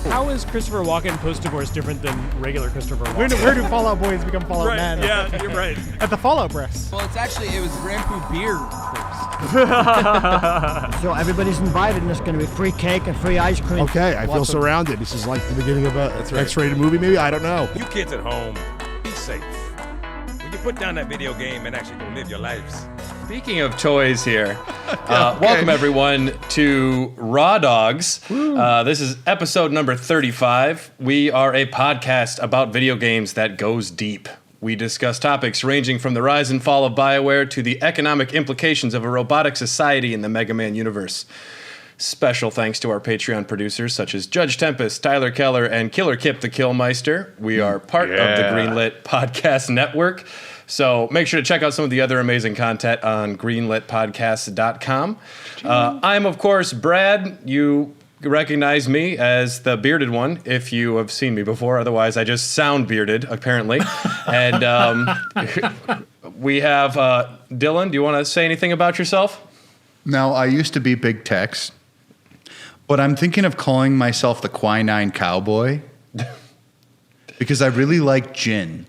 How is Christopher Walken post-divorce different than regular Christopher Where Walken? do Fallout Boys become Fallout Right, Men? yeah, you're right. At the Fallout Press. Well, it was Grandpa Beer first. So everybody's invited, and there's going to be free cake and free ice cream. Okay, I feel surrounded. This is like the beginning of a X-rated movie, maybe? I don't know. You kids at home, be safe. When you put down that video game and actually go live your lives. Speaking of toys here, welcome everyone to Raw Dogs. This is episode number 35. We are a podcast about video games that goes deep. We discuss topics ranging from the rise and fall of BioWare to the economic implications of a robotic society in the Mega Man universe. Special thanks to our Patreon producers such as Judge Tempest, Tyler Keller, and Killer Kip the Killmeister. We are part of the Greenlit Podcast Network. So make sure to check out some of the other amazing content on greenlitpodcast.com. I'm, of course, Brad. You recognize me as the bearded one if you have seen me before. Otherwise, I just sound bearded, apparently. And we have Dylan. Do you want to say anything about yourself? Now, I used to be Big Tex, but I'm thinking of calling myself the Quinine Cowboy because I really like gin.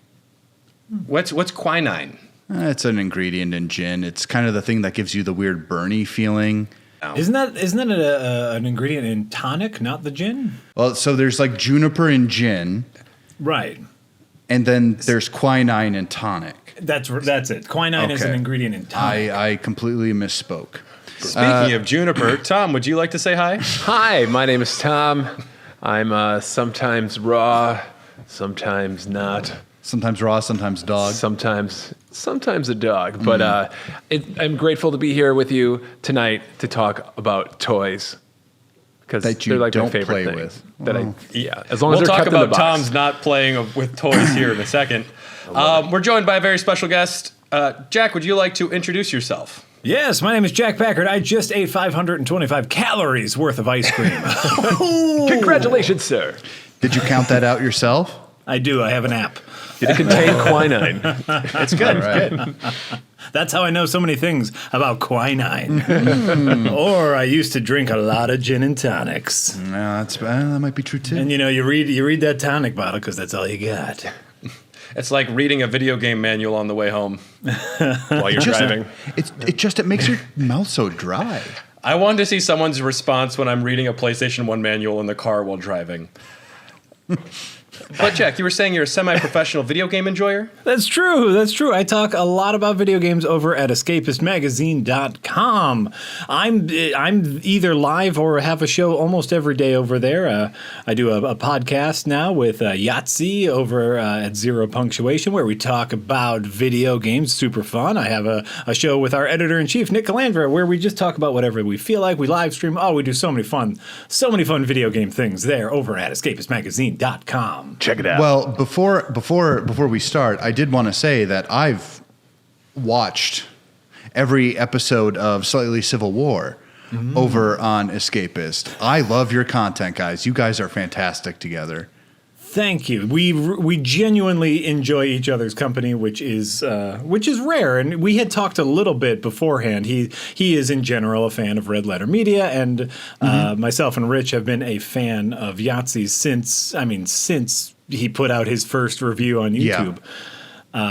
What's quinine? It's an ingredient in gin. It's kind of the thing that gives you the weird burny feeling. Isn't that an ingredient in tonic, not the gin? Well, so there's like juniper in gin. Right. And then there's quinine in tonic. That's it. Quinine is an ingredient in tonic. I completely misspoke. Speaking of juniper, Tom, would you like to say hi? Hi, my name is Tom. I'm sometimes raw, sometimes not. Sometimes raw, sometimes dog. Sometimes a dog. But I'm grateful to be here with you tonight to talk about toys. Because they're like my favorite thing. As long as they're talk kept in the about box. Tom's not playing with toys here in a second. We're joined by a very special guest. Jack, would you like to introduce yourself? Yes, my name is Jack Packard. I just ate 525 calories worth of ice cream. Congratulations, sir. Did you count that out yourself? I do. I have an app. Did it contain quinine? It's good. Right. It's good. That's how I know so many things about quinine. Or I used to drink a lot of gin and tonics. No, that might be true too. And you read that tonic bottle because that's all you got. It's like reading a video game manual on the way home while you're driving. It makes your mouth so dry. I wanted to see someone's response when I'm reading a PlayStation 1 manual in the car while driving. But Jack, you were saying you're a semi-professional video game enjoyer? That's true. I talk a lot about video games over at escapistmagazine.com. I'm either live or have a show almost every day over there. I do a podcast now with Yahtzee over at Zero Punctuation where we talk about video games. Super fun. I have a show with our editor-in-chief, Nick Calandra, where we just talk about whatever we feel like. We live stream. Oh, we do so many fun video game things there over at escapistmagazine.com. Check it out. Well, before we start, I did want to say that I've watched every episode of Slightly Civil War over on Escapist. I love your content, guys. You guys are fantastic together. Thank you. We genuinely enjoy each other's company, which is rare. And we had talked a little bit beforehand. He is in general a fan of Red Letter Media, and myself and Rich have been a fan of Yahtzee since he put out his first review on YouTube.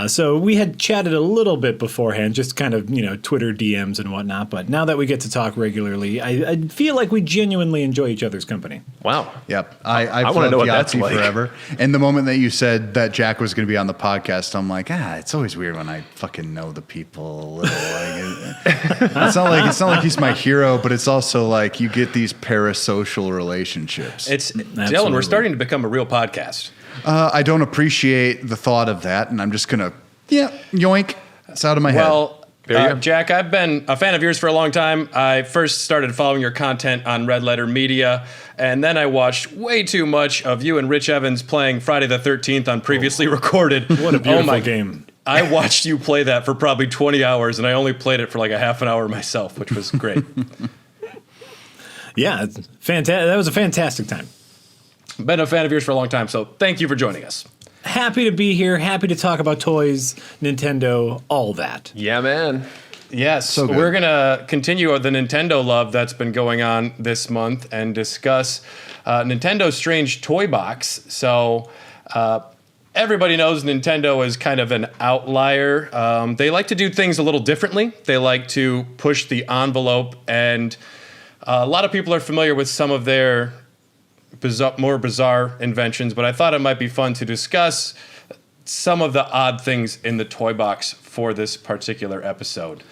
So we had chatted a little bit beforehand, just kind of, Twitter DMs and whatnot. But now that we get to talk regularly, I feel like we genuinely enjoy each other's company. Wow. Yep. I want to know what Yahtzee that's like. Forever. And the moment that you said that Jack was going to be on the podcast, I'm like, it's always weird when I fucking know the people a little. It's not like he's my hero, but it's also like you get these parasocial relationships. Dylan, we're starting to become a real podcast. I don't appreciate the thought of that, and I'm just going to, yoink. It's out of my head. Well, Jack, I've been a fan of yours for a long time. I first started following your content on Red Letter Media, and then I watched way too much of you and Rich Evans playing Friday the 13th on Previously Recorded. What a beautiful game. I watched you play that for probably 20 hours, and I only played it for like a half an hour myself, which was great. Yeah, it's fantastic. That was a fantastic time. Been a fan of yours for a long time, so thank you for joining us. Happy to be here. Happy to talk about toys, Nintendo, all that. Yeah, man. Yes, So good. we're going to continue the Nintendo love that's been going on this month and discuss Nintendo's strange toy box. So everybody knows Nintendo is kind of an outlier. They like to do things a little differently. They like to push the envelope, and a lot of people are familiar with some of their more bizarre inventions, but I thought it might be fun to discuss some of the odd things in the toy box for this particular episode.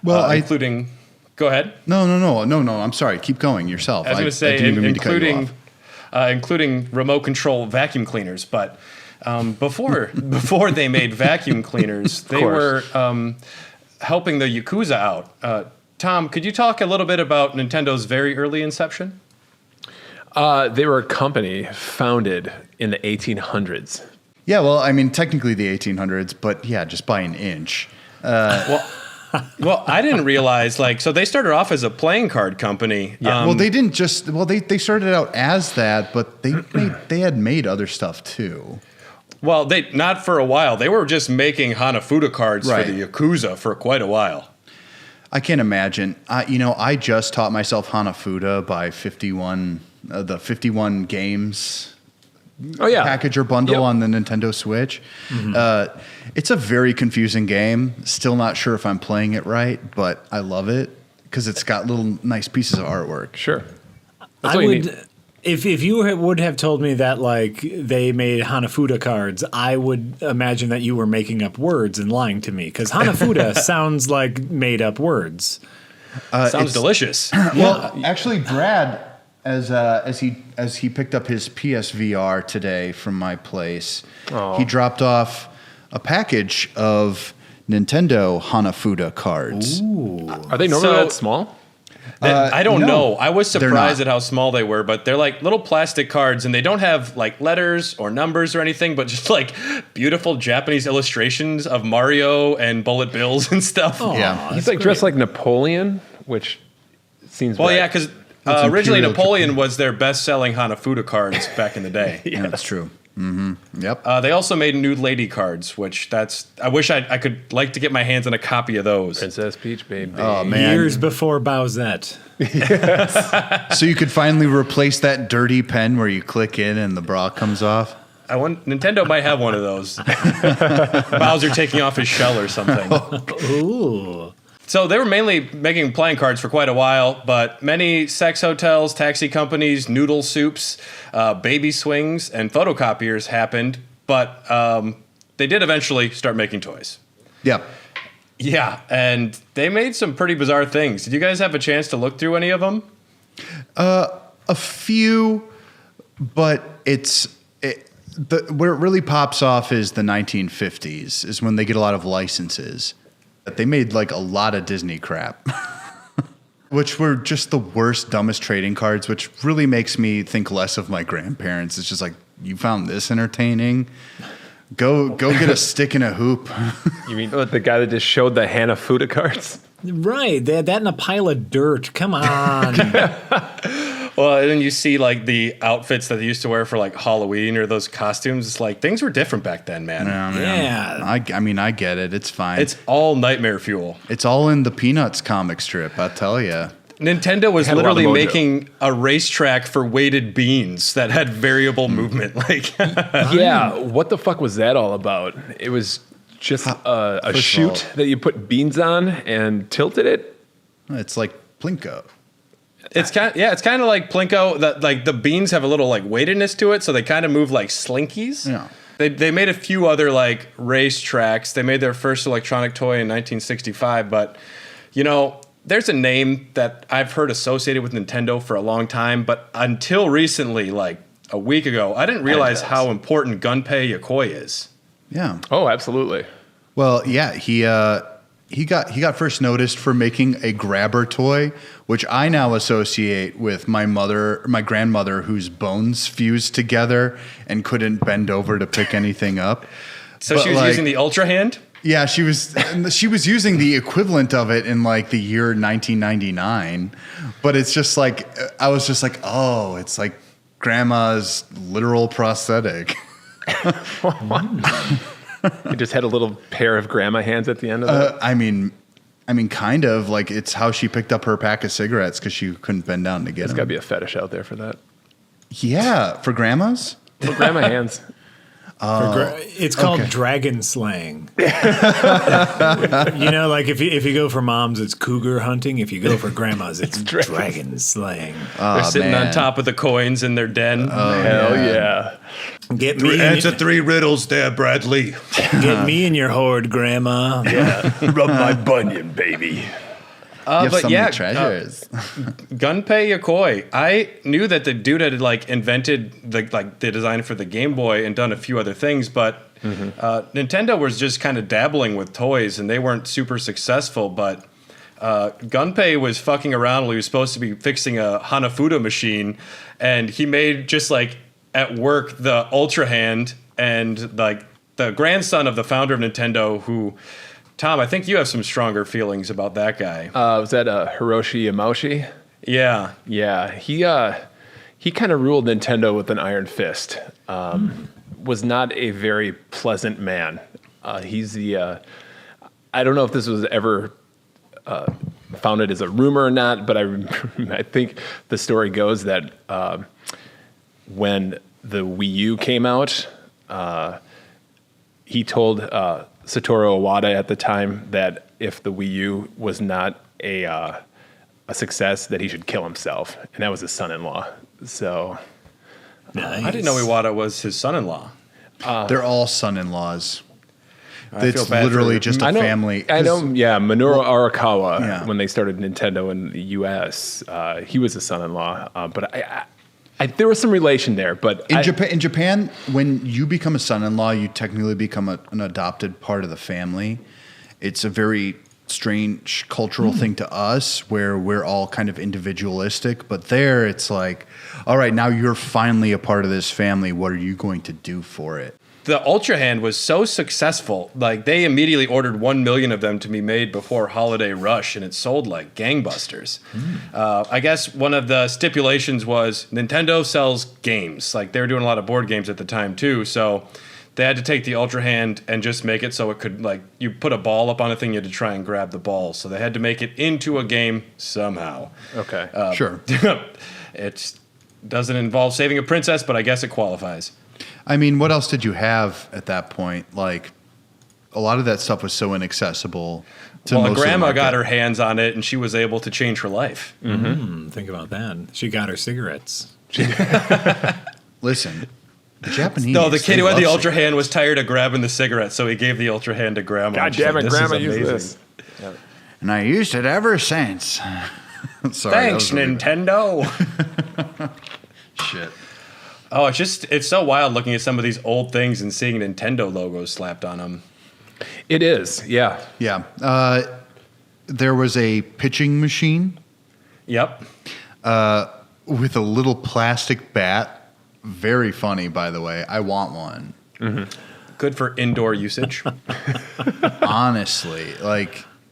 Well, including, go ahead. No. I'm sorry. Keep going yourself. I was going to say, didn't even mean to cut you off. Including remote control vacuum cleaners. But before they made vacuum cleaners, they were helping the Yakuza out. Tom, could you talk a little bit about Nintendo's very early inception? They were a company founded in the 1800s. Yeah, well, I mean, technically the 1800s, but yeah, just by an inch. Well, I didn't realize, so they started off as a playing card company. Yeah. Well, they didn't just, they started out as that, but they had made other stuff too. Well, they not for a while. They were just making Hanafuda cards for the Yakuza for quite a while. I can't imagine. I just taught myself Hanafuda by 51, the 51 games. Oh yeah, package or bundle on the Nintendo Switch. Mm-hmm. It's a very confusing game. Still not sure if I'm playing it right, but I love it because it's got little nice pieces of artwork. Sure. That's I would, if you would have told me that they made Hanafuda cards, I would imagine that you were making up words and lying to me because Hanafuda sounds like made up words. Sounds delicious. Well, actually, Brad. As he picked up his PSVR today from my place, he dropped off a package of Nintendo Hanafuda cards. Ooh. Are they normally that small? I don't know. I was surprised at how small they were, but they're like little plastic cards, and they don't have letters or numbers or anything, but just beautiful Japanese illustrations of Mario and bullet bills and stuff. Oh, yeah, he's dressed like Napoleon, which seems yeah, because. Originally, Napoleon was their best-selling Hanafuda cards back in the day. Yeah, that's true. Mm-hmm. Yep. They also made nude lady cards, which I wish I could to get my hands on a copy of those. Princess Peach, baby. Oh man, years before Bowsette. So you could finally replace that dirty pen where you click in and the bra comes off. Nintendo might have one of those. Bowser taking off his shell or something. Ooh. So they were mainly making playing cards for quite a while, but many sex hotels, taxi companies, noodle soups, baby swings, and photocopiers happened, but they did eventually start making toys. Yeah. Yeah, and they made some pretty bizarre things. Did you guys have a chance to look through any of them? A few, but where it really pops off is the 1950s, is when they get a lot of licenses. They made a lot of Disney crap, which were just the worst, dumbest trading cards, which really makes me think less of my grandparents. It's just you found this entertaining? Go get a stick and a hoop. You mean the guy that just showed the Hanafuda cards? Right. They had that in a pile of dirt. Come on. Well, and then you see the outfits that they used to wear for Halloween or those costumes. It's things were different back then, man. Yeah. I mean, I get it. It's fine. It's all nightmare fuel. It's all in the Peanuts comic strip, I tell you. Nintendo was literally making a racetrack for weighted beans that had variable movement. Yeah, what the fuck was that all about? It was just a chute that you put beans on and tilted it? It's like Plinko. It's kind of like Plinko. That the beans have a little weightedness to it, so they kind of move like slinkies. Yeah. They made a few other race tracks. They made their first electronic toy in 1965, but there's a name that I've heard associated with Nintendo for a long time, but until recently, a week ago, I didn't realize how important Gunpei Yokoi is. Yeah. Oh, absolutely. Well, yeah, he got first noticed for making a grabber toy, which I now associate with my grandmother, whose bones fused together and couldn't bend over to pick anything up. So she was using the Ultra Hand? Yeah, she was using the equivalent of it in the year 1999. But it's just I was just oh, it's grandma's literal prosthetic. You just had a little pair of grandma hands at the end of it? I mean, I mean, kind of like it's how she picked up her pack of cigarettes because she couldn't bend down to get them. There's got to be a fetish out there for that. Yeah, for grandmas. For grandma hands. It's called dragon slang. Like if you go for moms, it's cougar hunting. If you go for grandmas, it's dragon slang. They're sitting on top of the coins in their den. Hell yeah. Get me Answer 3 riddles there, Bradley. Get me in your hoard, grandma. Yeah. Rub my bunion, baby. You have so many treasures. Gunpei Yokoi. I knew that the dude had invented the design for the Game Boy and done a few other things, but Nintendo was just kind of dabbling with toys and they weren't super successful. But Gunpei was fucking around while he was supposed to be fixing a Hanafuda machine, and he made just at work the Ultra Hand, and the grandson of the founder of Nintendo, who. Tom, I think you have some stronger feelings about that guy. Was that Hiroshi Yamauchi? Yeah. Yeah. He kind of ruled Nintendo with an iron fist. Was not a very pleasant man. He's the... I don't know if this was ever founded as a rumor or not, but I think the story goes that when the Wii U came out, he told... Satoru Iwata at the time that if the Wii U was not a success, that he should kill himself, and that was his son-in-law. So, nice. I didn't know Iwata was his son-in-law. They're all son-in-laws. It's literally just a family. I know. Yeah, Minoru Arakawa. When they started Nintendo in the U.S., he was a son-in-law. But there was some relation there, but in Japan, when you become a son-in-law, you technically become an adopted part of the family. It's a very strange cultural thing to us, where we're all kind of individualistic. But there, it's like, all right, now you're finally a part of this family. What are you going to do for it? The Ultra Hand was so successful, they immediately ordered 1 million of them to be made before Holiday Rush, and it sold like gangbusters. I guess one of the stipulations was Nintendo sells games. They were doing a lot of board games at the time too, so they had to take the Ultra Hand and just make it so it could, you put a ball up on a thing, you had to try and grab the ball. So they had to make it into a game somehow. Okay. Sure. It doesn't involve saving a princess, but I guess it qualifies. I mean, what else did you have at that point? A lot of that stuff was so inaccessible to most of the grandma market. got her hands on it, and she was able to change her life. Think about that. She got her cigarettes. Listen, the Japanese... No, the kid who had the Ultra Hand was tired of grabbing the cigarette, so he gave the Ultra Hand to grandma. God damn it, grandma, use this. And I used it ever since. Sorry, thanks, Nintendo. Shit. Oh, it's so wild looking at some of these old things and seeing Nintendo logos slapped on them. It is, yeah. Yeah. There was a pitching machine. Yep. With a little plastic bat. Very funny, by the way. I want one. Good for indoor usage. Honestly,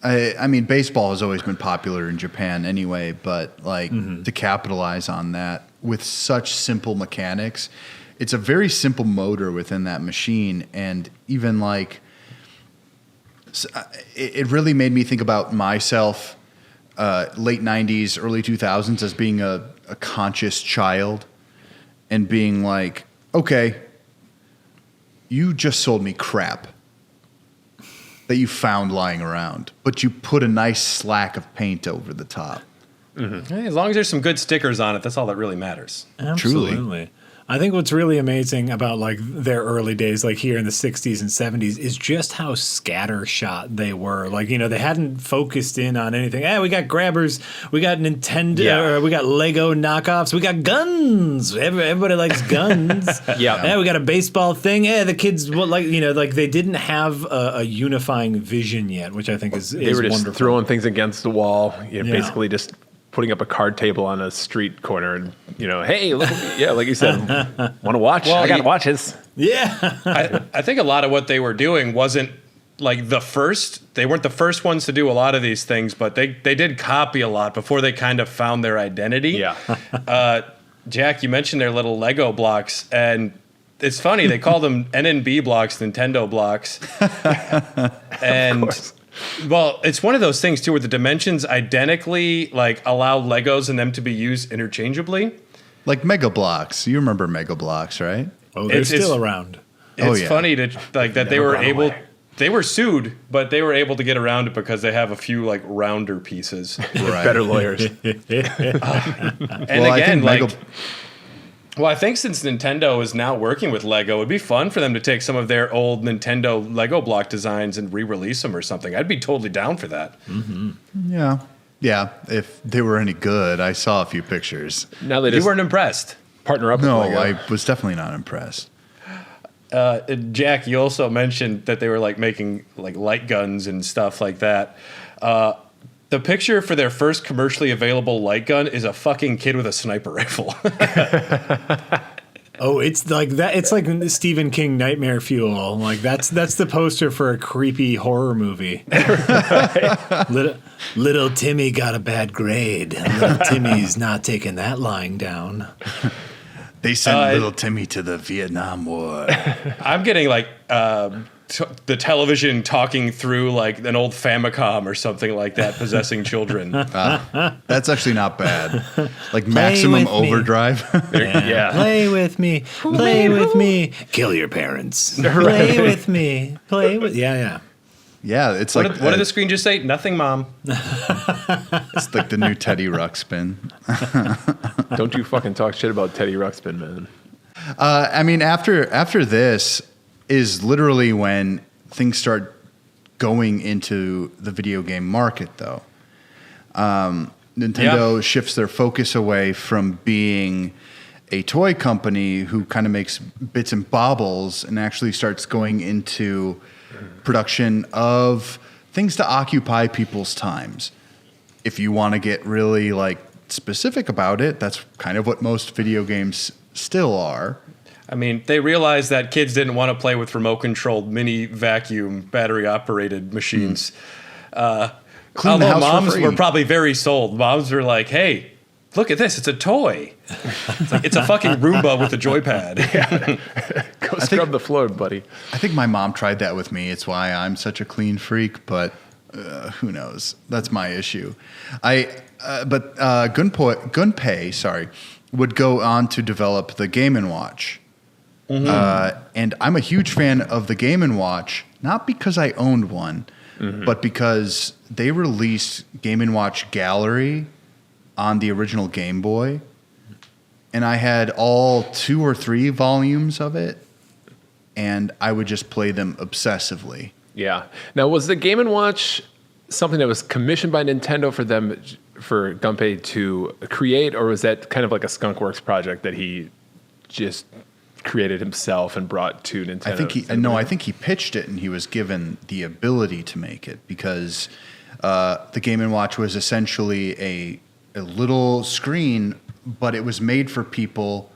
I mean, baseball has always been popular in Japan anyway, but to capitalize on that with such simple mechanics, it's a very simple motor within that machine, and even it really made me think about myself, late 90s, early 2000s, as being a conscious child, and being like, okay, you just sold me crap that you found lying around, but you put a nice slack of paint over the top. Hey, as long as there's some good stickers on it, that's all that really matters. Absolutely. Truly. I think what's really amazing about their early days, here in the 60s and 70s, is just how scattershot they were. They hadn't focused in on anything. Hey, we got grabbers, we got Nintendo, we got Lego knockoffs, we got guns. Everybody likes guns. Yeah, we got a baseball thing. Yeah, the kids they didn't have a unifying vision yet, which I think is they were just wonderful. Throwing things against the wall. Basically just putting up a card table on a street corner and, hey, look, like you said, want to watch? Well, I got watches. Yeah. I think a lot of what they were doing wasn't they weren't the first ones to do a lot of these things, but they did copy a lot before they kind of found their identity. Yeah. Jack, you mentioned their little Lego blocks, and it's funny, they call them NNB blocks, Nintendo blocks. And Well, it's one of those things too where the dimensions identically like allow Legos and them to be used interchangeably. Like Mega Bloks. You remember Mega Bloks, right? Oh, they're still around. It's funny to like that they were able. They were sued, but they were able to get around it because they have a few like rounder pieces. Right. Better lawyers. Well, I think since Nintendo is now working with Lego, it'd be fun for them to take some of their old Nintendo Lego block designs and re-release them or something. I'd be totally down for that. Mm-hmm. Yeah. If they were any good, I saw a few pictures. Now they just you weren't impressed. Partner up. No, with Lego. I was definitely not impressed. Jack, you also mentioned that they were like making like light guns and stuff like that. The picture for their first commercially available light gun is a fucking kid with a sniper rifle. Oh, it's like that. It's like Stephen King Nightmare Fuel. Like that's the poster for a creepy horror movie. Little Timmy got a bad grade. Little Timmy's not taking that lying down. They sent little Timmy to the Vietnam War. I'm getting like the television talking through like an old Famicom or something like that, possessing children. That's actually not bad. Like Maximum Overdrive. Yeah. Play with me. Play with me. Kill your parents. Play with me. Play with. Yeah. Yeah, it's what like what did the screen just say? Nothing, Mom. It's like the new Teddy Ruxpin. Don't you fucking talk shit about Teddy Ruxpin, man. I mean, after this is literally when things start going into the video game market, though. Nintendo shifts their focus away from being a toy company who kind of makes bits and baubles and actually starts going into production of things to occupy people's times. If you want to get really like specific about it, that's kind of what most video games still are. I mean, they realized that kids didn't want to play with remote-controlled mini vacuum battery-operated machines. Clean the house moms for free. were probably very sold. Moms were like, "Hey, look at this! It's a toy. It's a fucking Roomba with a joypad." Go scrub the floor, buddy. I think my mom tried that with me. It's why I'm such a clean freak, but who knows? That's my issue. But Gunpei, would go on to develop the Game & Watch. Mm-hmm. And I'm a huge fan of the Game & Watch, not because I owned one, but because they released Game & Watch Gallery on the original Game Boy. And I had all 2 or 3 volumes of it, and I would just play them obsessively. Yeah. Now, was the Game & Watch something that was commissioned by Nintendo for Gunpei to create, or was that kind of like a Skunkworks project that he just created himself and brought to Nintendo? I think he pitched it and he was given the ability to make it because the Game & Watch was essentially a little screen, but it was made for people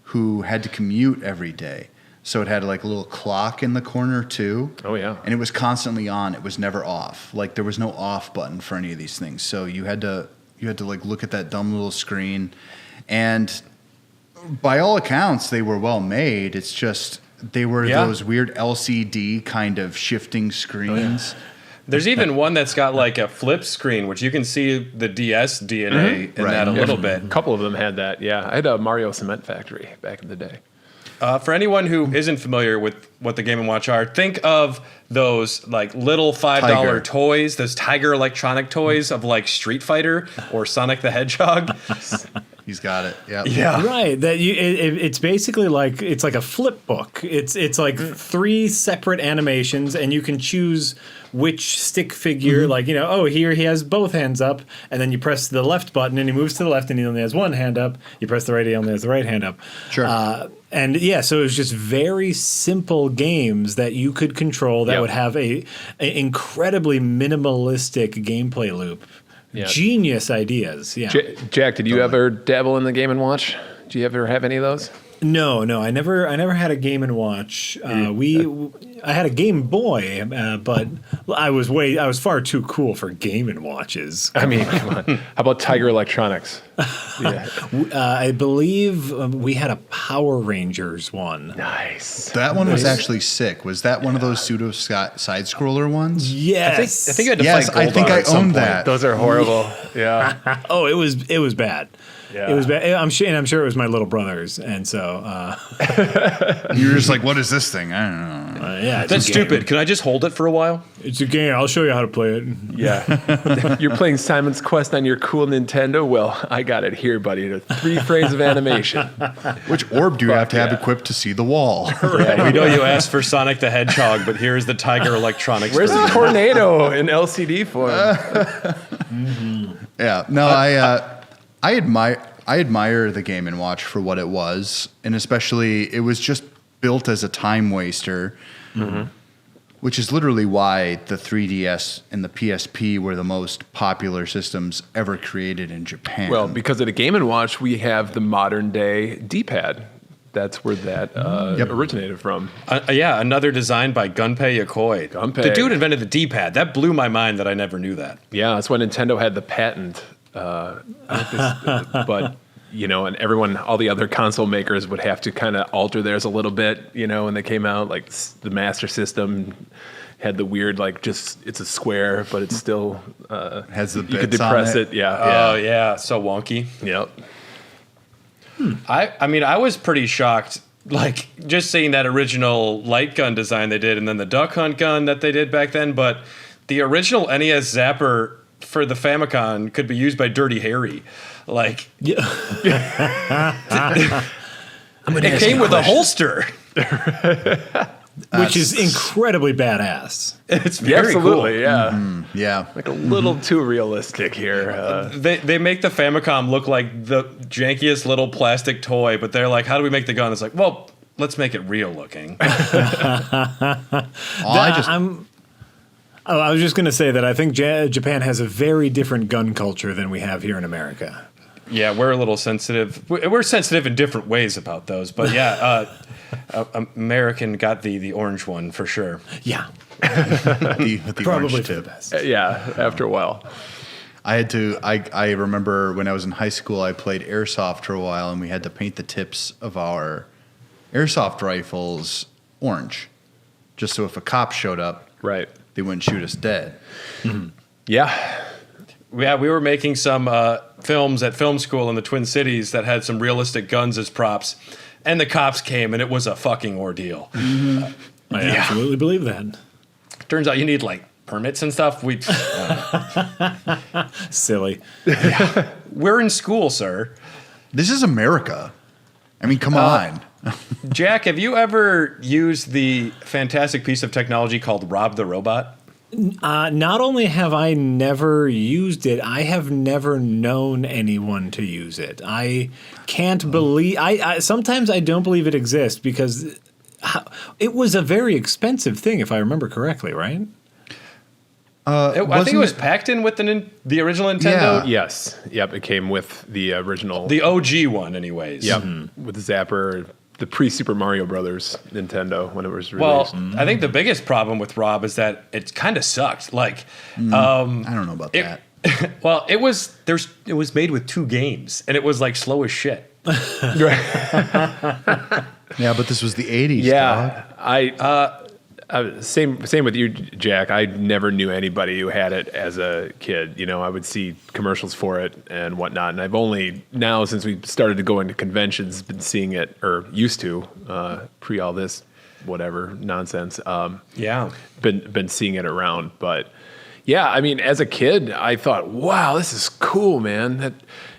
who had to commute every day. So it had like a little clock in the corner too. Oh yeah. And it was constantly on. It was never off. Like there was no off button for any of these things. So you had to like look at that dumb little screen. And by all accounts, they were well made. It's just they were those weird LCD kind of shifting screens. Oh, yeah. There's even one that's got like a flip screen, which you can see the DS DNA in that a little bit. A couple of them had that. Yeah, I had a Mario Cement Factory back in the day. For anyone who isn't familiar with what the Game & Watch are, think of those like little $5 toys, those Tiger electronic toys of like Street Fighter or Sonic the Hedgehog. He's got it. Yep. Yeah. Right. That it's basically like it's like a flip book. It's like 3 separate animations, and you can choose which stick figure. Like here he has both hands up, and then you press the left button, and he moves to the left, and he only has one hand up. You press the right, he only has the right hand up. Sure. And so it was just very simple games that you could control that would have a incredibly minimalistic gameplay loop. Yeah. Genius ideas. Yeah. Jack, did you ever dabble in the Game & Watch? Do you ever have any of those? No, I never had a Game & Watch. I had a Game Boy, but I was far too cool for Game & Watches. I mean, come on. How about Tiger Electronics? Yeah. I believe we had a Power Rangers one. Nice. That one was actually sick. Was that one of those pseudo side-scroller ones? Yes. I think you had to Yes, fight I think I owned that. Those are horrible. Yeah. Oh, it was bad. Yeah. It was bad. I'm sure it was my little brother's, and so You were just like, "What is this thing?" I don't know. yeah, it's That's a game. stupid. Can I just hold it for a while? It's a game. I'll show you how to play it. Yeah. You're playing Simon's Quest on your cool Nintendo? Well, I got it here, buddy. 3 frames of animation. Which orb do you have to have equipped to see the wall? Yeah, we know you asked for Sonic the Hedgehog, but here's the Tiger Electronics. Where's the tornado in LCD form? Yeah. No, I admire the Game & Watch for what it was, and especially it was just built as a time waster, which is literally why the 3DS and the PSP were the most popular systems ever created in Japan. Well, because of the Game & Watch, we have the modern day D-pad. That's where that originated from. Yeah, another design by Gunpei Yokoi. The dude invented the D-pad. That blew my mind that I never knew that. Yeah, that's why Nintendo had the patent. But and everyone, all the other console makers would have to kind of alter theirs a little bit, when they came out. Like the Master System had the weird, it's a square, but it's still has the bits you could depress on it. Yeah. Oh yeah, so wonky. Yep. I mean, I was pretty shocked. Like just seeing that original light gun design they did, and then the duck hunt gun that they did back then. But the original NES Zapper for the Famicom could be used by Dirty Harry. Like, it came with a holster, which is incredibly badass. It's very absolutely, cool. Yeah. Yeah. Like a little too realistic here. They make the Famicom look like the jankiest little plastic toy, but they're like, how do we make the gun? It's like, well, let's make it real looking. I was just going to say that I think Japan has a very different gun culture than we have here in America. Yeah, we're a little sensitive. We're sensitive in different ways about those, but yeah, American got the orange one for sure. Yeah, the probably orange for the tip. best. Yeah, after a while. I remember when I was in high school, I played airsoft for a while, and we had to paint the tips of our airsoft rifles orange, just so if a cop showed up, right, they wouldn't shoot us dead. Mm-hmm. Yeah. Yeah, we were making some films at film school in the Twin Cities that had some realistic guns as props, and the cops came, and it was a fucking ordeal. I absolutely believe that. Turns out you need permits and stuff. Silly. Yeah. We're in school, sir. This is America. I mean, come on. Jack, have you ever used the fantastic piece of technology called Rob the Robot? Not only have I never used it, I have never known anyone to use it. I can't believe. I sometimes I don't believe it exists because it was a very expensive thing, if I remember correctly, right? I think it was packed in with the original Nintendo. Yeah. Yes. Yep. It came with the original. The OG one, anyways. Yep. With the Zapper, the pre-Super Mario Brothers Nintendo when it was Well, released. I think the biggest problem with Rob is that it kind of sucked. I don't know about that. Well, it was made with 2 games, and it was slow as shit. Yeah, but this was the 80s, Yeah. dog. Same with you, Jack. I never knew anybody who had it as a kid. I would see commercials for it and whatnot, and I've only now, since we started to go into conventions, been seeing it, or used to, pre all this whatever nonsense. Been seeing it around, but yeah, I mean, as a kid, I thought, wow, this is cool, man. It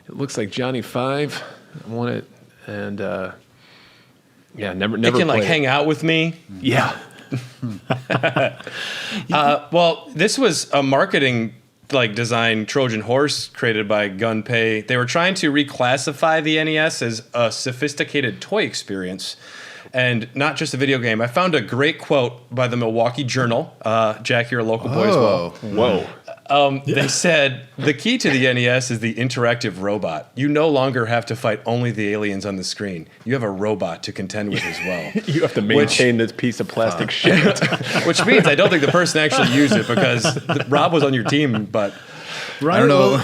looks like Johnny Five. I want it, and never. It can hang out with me. Yeah. Well, this was a marketing design Trojan horse created by Gunpei. They were trying to reclassify the NES as a sophisticated toy experience and not just a video game. I found a great quote by the Milwaukee Journal. Jack, you're a local boy as well. Whoa. They said the key to the NES is the interactive robot. You no longer have to fight only the aliens on the screen. You have a robot to contend with as well. You have to maintain this piece of plastic shit. Which means I don't think the person actually used it because Rob was on your team, but I don't know.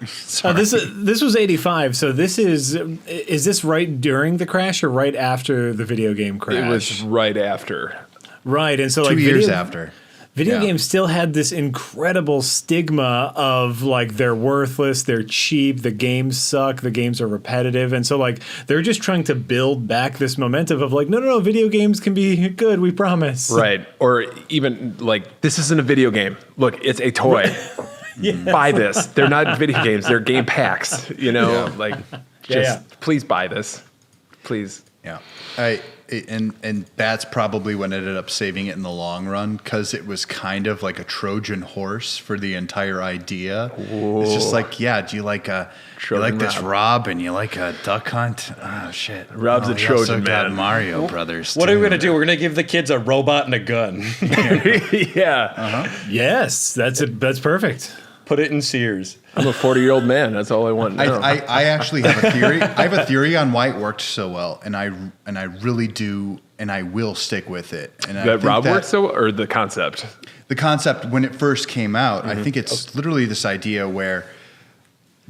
This was 85, so this is this right during the crash or right after the video game crash? It was right after. Right, and so 2 years after. Video games still had this incredible stigma of like they're worthless, they're cheap, the games suck, the games are repetitive, and so like they're just trying to build back this momentum of like no, video games can be good, we promise. Right, or even like this isn't a video game. Look, it's a toy. Buy this. They're not video games. They're game packs. Like just please buy this, please. Yeah, and that's probably what ended up saving it in the long run because it was kind of like a Trojan horse for the entire idea. Whoa. It's just like, do you like this Rob and you like a Duck Hunt? Oh shit, Rob's a Trojan man. Mario Brothers. What are we gonna do? We're gonna give the kids a robot and a gun. Yeah. Uh-huh. Yes, that's perfect. Put it in Sears. I'm a 40-year-old man. That's all I want now. I actually have a theory. I have a theory on why it worked so well, and I really do, and I will stick with it. And that Rob worked so, or the concept? The concept when it first came out, I think it's literally this idea where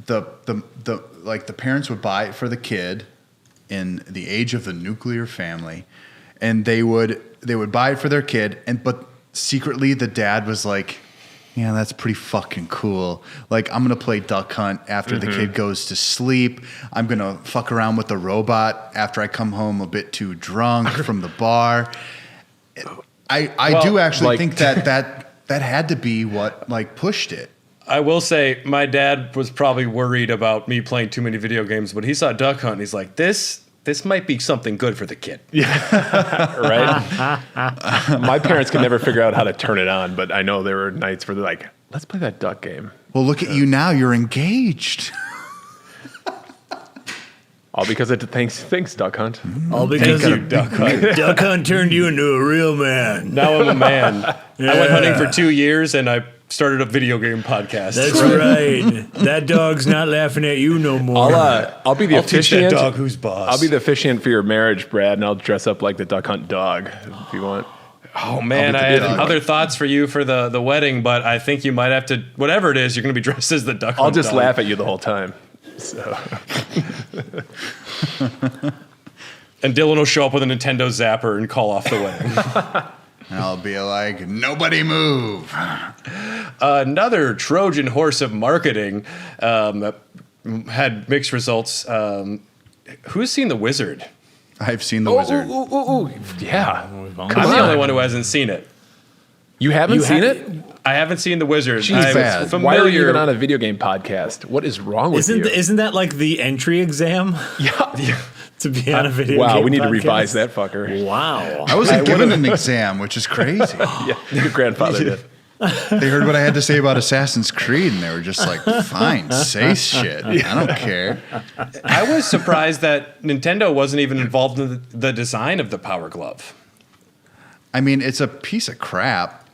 the parents would buy it for the kid in the age of the nuclear family, and they would buy it for their kid, but secretly the dad was like, yeah, that's pretty fucking cool. Like, I'm going to play Duck Hunt after the kid goes to sleep. I'm going to fuck around with the robot after I come home a bit too drunk from the bar. I do actually think that had to be what, like, pushed it. I will say my dad was probably worried about me playing too many video games, but he saw Duck Hunt and he's like, this might be something good for the kid. Yeah. Right? My parents could never figure out how to turn it on, but I know there were nights where they're like, let's play that duck game. Well, look at you now. You're engaged. All because of thanks, Duck Hunt. All because of Duck Hunt. Duck Hunt turned you into a real man. Now I'm a man. I went hunting for 2 years and I started a video game podcast. That's right. That dog's not laughing at you no more. I'll be the officiant. Teach that dog who's boss. I'll be the officiant for your marriage, Brad, and I'll dress up like the Duck Hunt dog if you want. Oh man, I had other thoughts for you for the wedding, but I think you might have to. Whatever it is, you're going to be dressed as the Duck Hunt. I'll just dog. laugh at you the whole time. So. And Dylan will show up with a Nintendo Zapper and call off the wedding. And I'll be like, nobody move. Another Trojan horse of marketing had mixed results. Who's seen The Wizard? I've seen The Wizard. Yeah. I'm the only one who hasn't seen it. You haven't seen it? I haven't seen The Wizard. Bad. Familiar. Why are you even on a video game podcast? What is wrong with you? Isn't that like the entry exam? Yeah. To be on a video game Wow, we need podcast? to revise that fucker. Wow. I wasn't given an exam, which is crazy. Yeah, your grandfather did. They heard what I had to say about Assassin's Creed, and they were just like, fine, say shit. I don't care. I was surprised that Nintendo wasn't even involved in the design of the Power Glove. I mean, it's a piece of crap.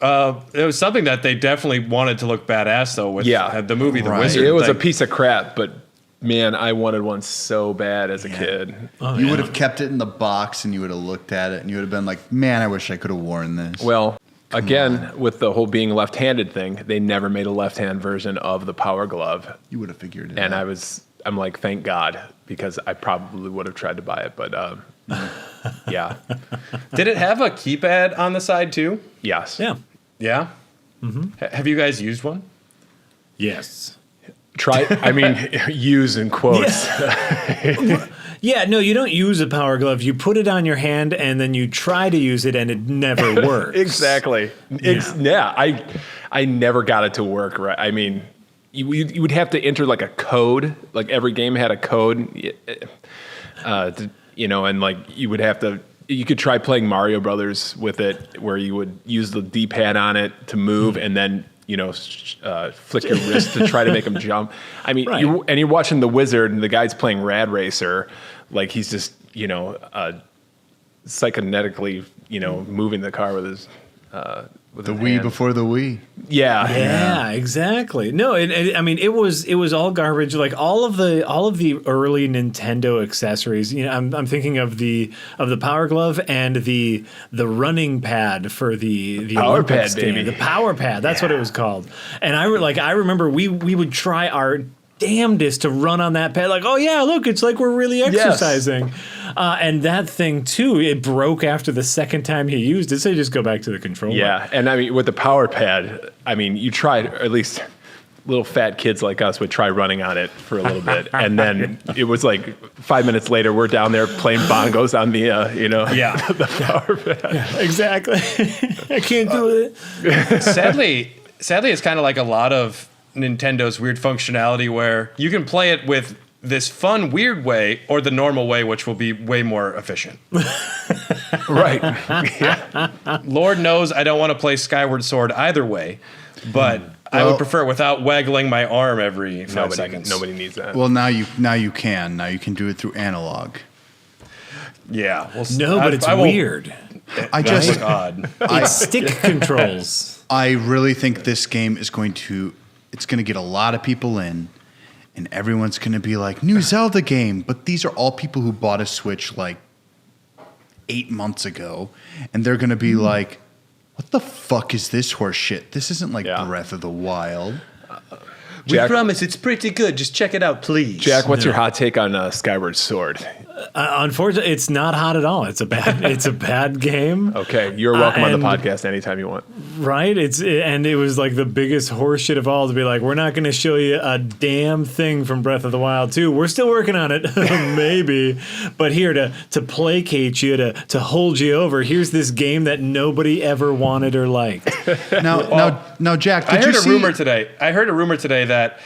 It was something that they definitely wanted to look badass, though, with the movie The Wizard. It was a piece of crap, but man, I wanted one so bad as a kid. Oh, you would have kept it in the box, and you would have looked at it, and you would have been like, man, I wish I could have worn this. Well, again, with the whole being left-handed thing, they never made a left-hand version of the Power Glove. You would have figured it and out. I'm like, thank God, because I probably would have tried to buy it, but yeah. Did it have a keypad on the side, too? Yes. Yeah. Yeah? Mm-hmm. Have you guys used one? Yes. Use in quotes. Yeah, no, you don't use a Power Glove. You put it on your hand and then you try to use it and it never works. Exactly. I never got it to work right. I mean, you would have to enter like a code. Like every game had a code, and like you would have to. You could try playing Mario Brothers with it, where you would use the D-pad on it to move, and then flick your wrist to try to make him jump. I mean, right. You're watching The Wizard, and the guy's playing Rad Racer, like he's just psychonetically moving the car with his The Wii before the Wii. Yeah, exactly. No, I mean it was all garbage. Like all of the early Nintendo accessories. You know, I'm thinking of the Power Glove and the running pad for the Power Olympics Pad, game. baby. The Power Pad. That's what it was called. And I remember we would try our damnedest to run on that pad. Like, oh yeah, look, it's like we're really exercising. And that thing too, it broke after the second time he used it. So you just go back to the controller. Yeah, and I mean with the Power Pad, I mean you tried, or at least little fat kids like us would try running on it for a little bit, and then it was like 5 minutes later we're down there playing bongos on the the Power Pad. Yeah, exactly. I can't do it. Sadly, it's kind of like a lot of Nintendo's weird functionality where you can play it with this fun, weird way or the normal way, which will be way more efficient. Right. Lord knows I don't want to play Skyward Sword either way, but I would prefer it without waggling my arm every 5 seconds. Nobody needs that. Well, now you can. Now you can do it through analog. Yeah. Well, But it's weird. That's odd. It's stick controls. I really think this game is going to get a lot of people in, and everyone's going to be like, new Zelda game. But these are all people who bought a Switch like 8 months ago, and they're going to be like, what the fuck is this horse shit? This isn't like Breath of the Wild. We promise it's pretty good. Just check it out, please. Jack, what's your hot take on Skyward Sword? Unfortunately, it's not hot at all. It's a bad game. Okay, you're welcome on the podcast anytime you want. Right? It was like the biggest horseshit of all to be like, we're not going to show you a damn thing from Breath of the Wild 2. We're still working on it, maybe. But here to placate you, to hold you over, here's this game that nobody ever wanted or liked. Now, Jack, I heard a rumor today that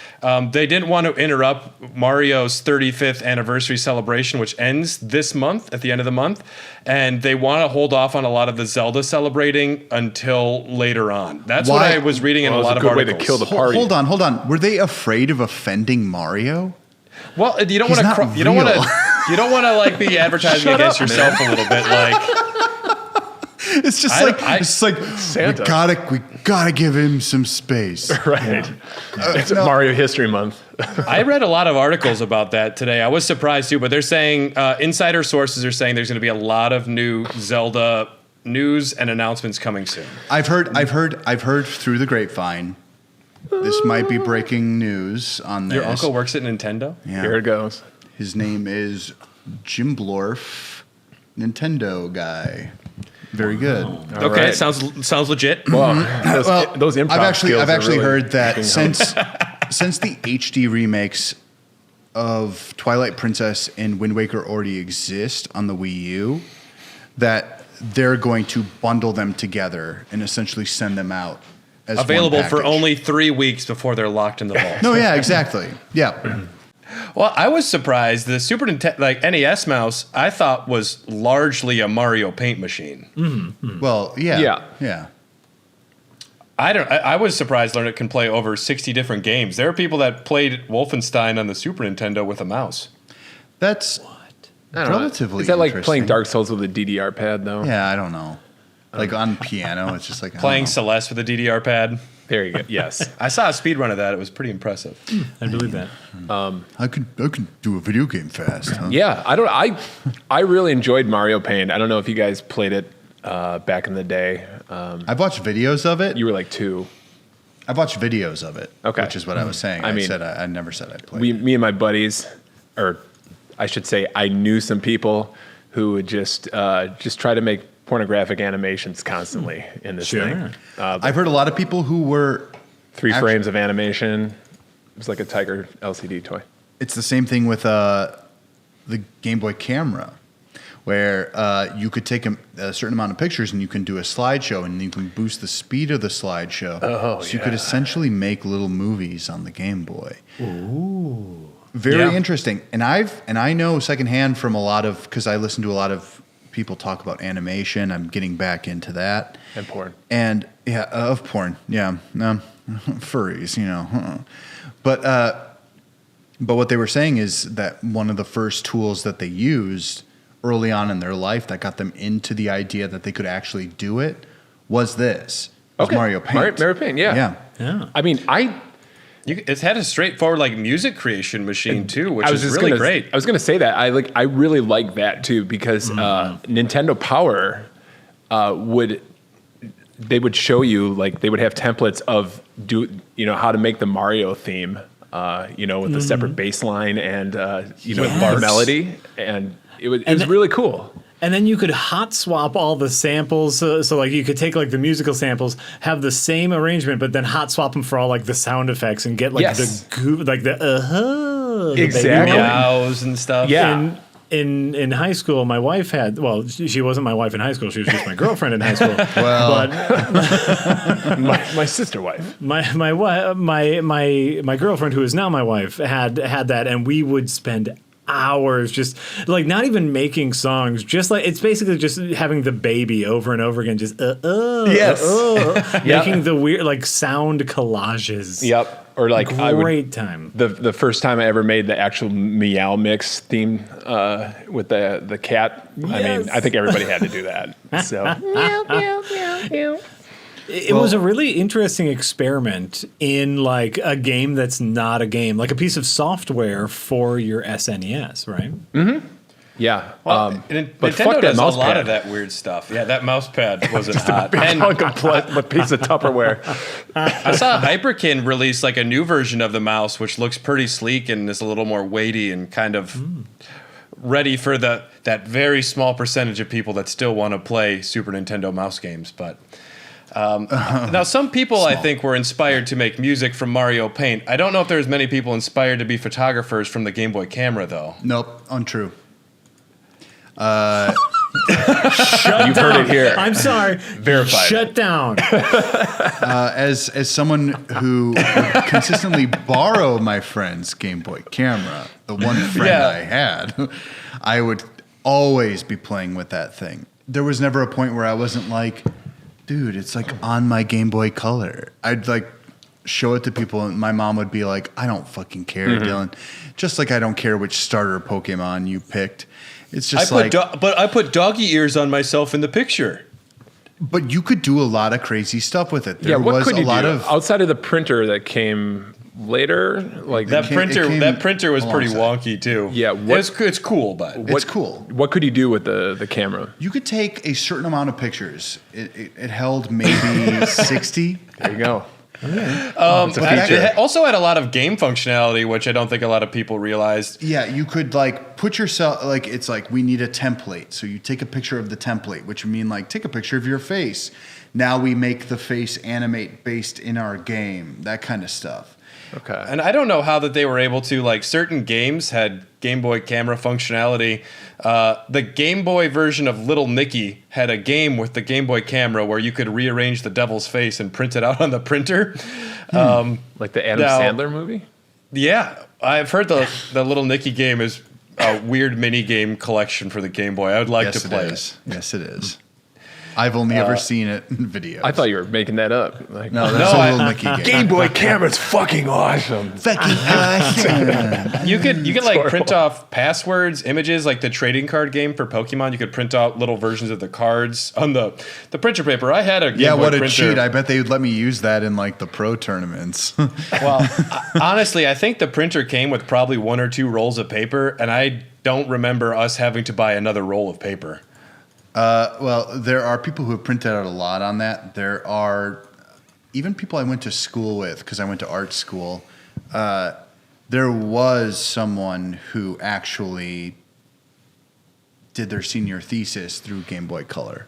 they didn't want to interrupt Mario's 35th anniversary celebration, which ends this month, at the end of the month, and they want to hold off on a lot of the Zelda celebrating until later on. That's what I was reading in a lot of articles. Way to kill the party. Hold on. Were they afraid of offending Mario? Well, you don't want to. You don't want to like be advertising against yourself a little bit, like. It's just like Santa. we gotta give him some space. Right. It's Mario History Month. I read a lot of articles about that today. I was surprised too, but they're saying insider sources are saying there's going to be a lot of new Zelda news and announcements coming soon. I've heard through the grapevine. This might be breaking news on this. Your uncle works at Nintendo? Yeah. Here it goes. His name is Jim Blorf, Nintendo guy. Very good. Okay, right. Sounds legit. Well, those improv I've actually really heard that since the HD remakes of Twilight Princess and Wind Waker already exist on the Wii U, that they're going to bundle them together and essentially send them out as available one for package. only 3 weeks before they're locked in the vault. No, yeah, exactly. Yeah. Well, I was surprised. The Super Nintendo, like NES mouse, I thought was largely a Mario Paint machine. Mm-hmm. Well, yeah. I was surprised to learn it can play over 60 different games. There are people that played Wolfenstein on the Super Nintendo with a mouse. That's relatively. Is that like playing Dark Souls with a DDR pad, though? Yeah, I don't know. Like on piano, it's just like playing Celeste with a DDR pad. There you go. Yes, I saw a speed run of that. It was pretty impressive. I believe that. I could do a video game fast. Huh? Yeah, I really enjoyed Mario Paint. I don't know if you guys played it back in the day. I've watched videos of it. You were like 2. I've watched videos of it. Okay, which is what I was saying. I never said I played. Me and my buddies, or I should say, I knew some people who would just try to make pornographic animations constantly in this thing. I've heard a lot of people who were 3 frames of animation. It was like a Tiger LCD toy. It's the same thing with the Game Boy camera, where you could take a certain amount of pictures and you can do a slideshow and you can boost the speed of the slideshow. So you could essentially make little movies on the Game Boy. Ooh. Very interesting. And I know secondhand from because I listen to a lot of people talk about animation. I'm getting back into that. And porn. And of porn. Yeah. Furries, But what they were saying is that one of the first tools that they used early on in their life that got them into the idea that they could actually do it was this. was Mario Paint. Mario Paint, yeah. I mean, it's had a straightforward like music creation machine too, which is really great. I was going to say that I really like that too because Nintendo Power they would show you like they would have templates of how to make the Mario theme, with a separate bass line and the melody, and it was really cool. And then you could hot swap all the samples. So like you could take like the musical samples, have the same arrangement, but then hot swap them for all like the sound effects and get like the exactly wows and stuff. Yeah. In high school, my wife had. Well, she wasn't my wife in high school. She was just my girlfriend in high school. Well, but my sister wife. My girlfriend, who is now my wife, had that, and we would spend hours just like not even making songs, just like it's basically just having the baby over and over again, just making the weird like sound collages. Yep. Or like great time. The first time I ever made the actual Meow Mix theme with the cat. Yes. I mean, I think everybody had to do that. So meow meow meow meow. It was a really interesting experiment in like a game that's not a game, like a piece of software for your SNES, right? Mm-hmm. Yeah. But Nintendo does a lot of that weird stuff. Yeah, that mouse pad wasn't hot. And a piece of Tupperware. I saw Hyperkin release like a new version of the mouse, which looks pretty sleek and is a little more weighty and kind of ready for that very small percentage of people that still want to play Super Nintendo mouse games. But now some people I think were inspired to make music from Mario Paint. I don't know if there's many people inspired to be photographers from the Game Boy camera though. Nope, untrue. You've heard it here. I'm sorry. Verified. Shut down. As someone who would consistently borrow my friend's Game Boy camera, the one friend I had, I would always be playing with that thing. There was never a point where I wasn't like, dude, it's like on my Game Boy Color. I'd like show it to people and my mom would be like, I don't fucking care, Dylan. Just like I don't care which starter Pokemon you picked. It's just but I put doggy ears on myself in the picture. But you could do a lot of crazy stuff with it. There what was could you a lot do of outside of the printer that came later? Like that printer was pretty wonky too. Yeah, it's cool, but it's cool. What could you do with the camera? You could take a certain amount of pictures. It held maybe 60. There you go. It also had a lot of game functionality, which I don't think a lot of people realized. Yeah, you could like put yourself like it's like we need a template, so you take a picture of the template, which would mean like take a picture of your face. Now we make the face animate based in our game, that kind of stuff. Okay, and I don't know how that they were able to like certain games had Game Boy camera functionality. The Game Boy version of Little Nicky had a game with the Game Boy camera where you could rearrange the devil's face and print it out on the printer. Like the Adam Sandler movie? Yeah, I've heard the Little Nicky game is a weird mini game collection for the Game Boy. I would like to play it. Yes, it is. I've only ever seen it in videos. I thought you were making that up. Like, no, that's a Little Nicky game. Game Boy camera's fucking awesome. Fucking awesome. You could like print off passwords, images, like the trading card game for Pokemon. You could print out little versions of the cards on the printer paper. I had a Game Boy what a printer. cheat. I bet they would let me use that in like the pro tournaments. Well, honestly, I think the printer came with probably 1 or 2 rolls of paper, and I don't remember us having to buy another roll of paper. Well, there are people who have printed out a lot on that. There are even people I went to school with, because I went to art school. There was someone who actually did their senior thesis through Game Boy Color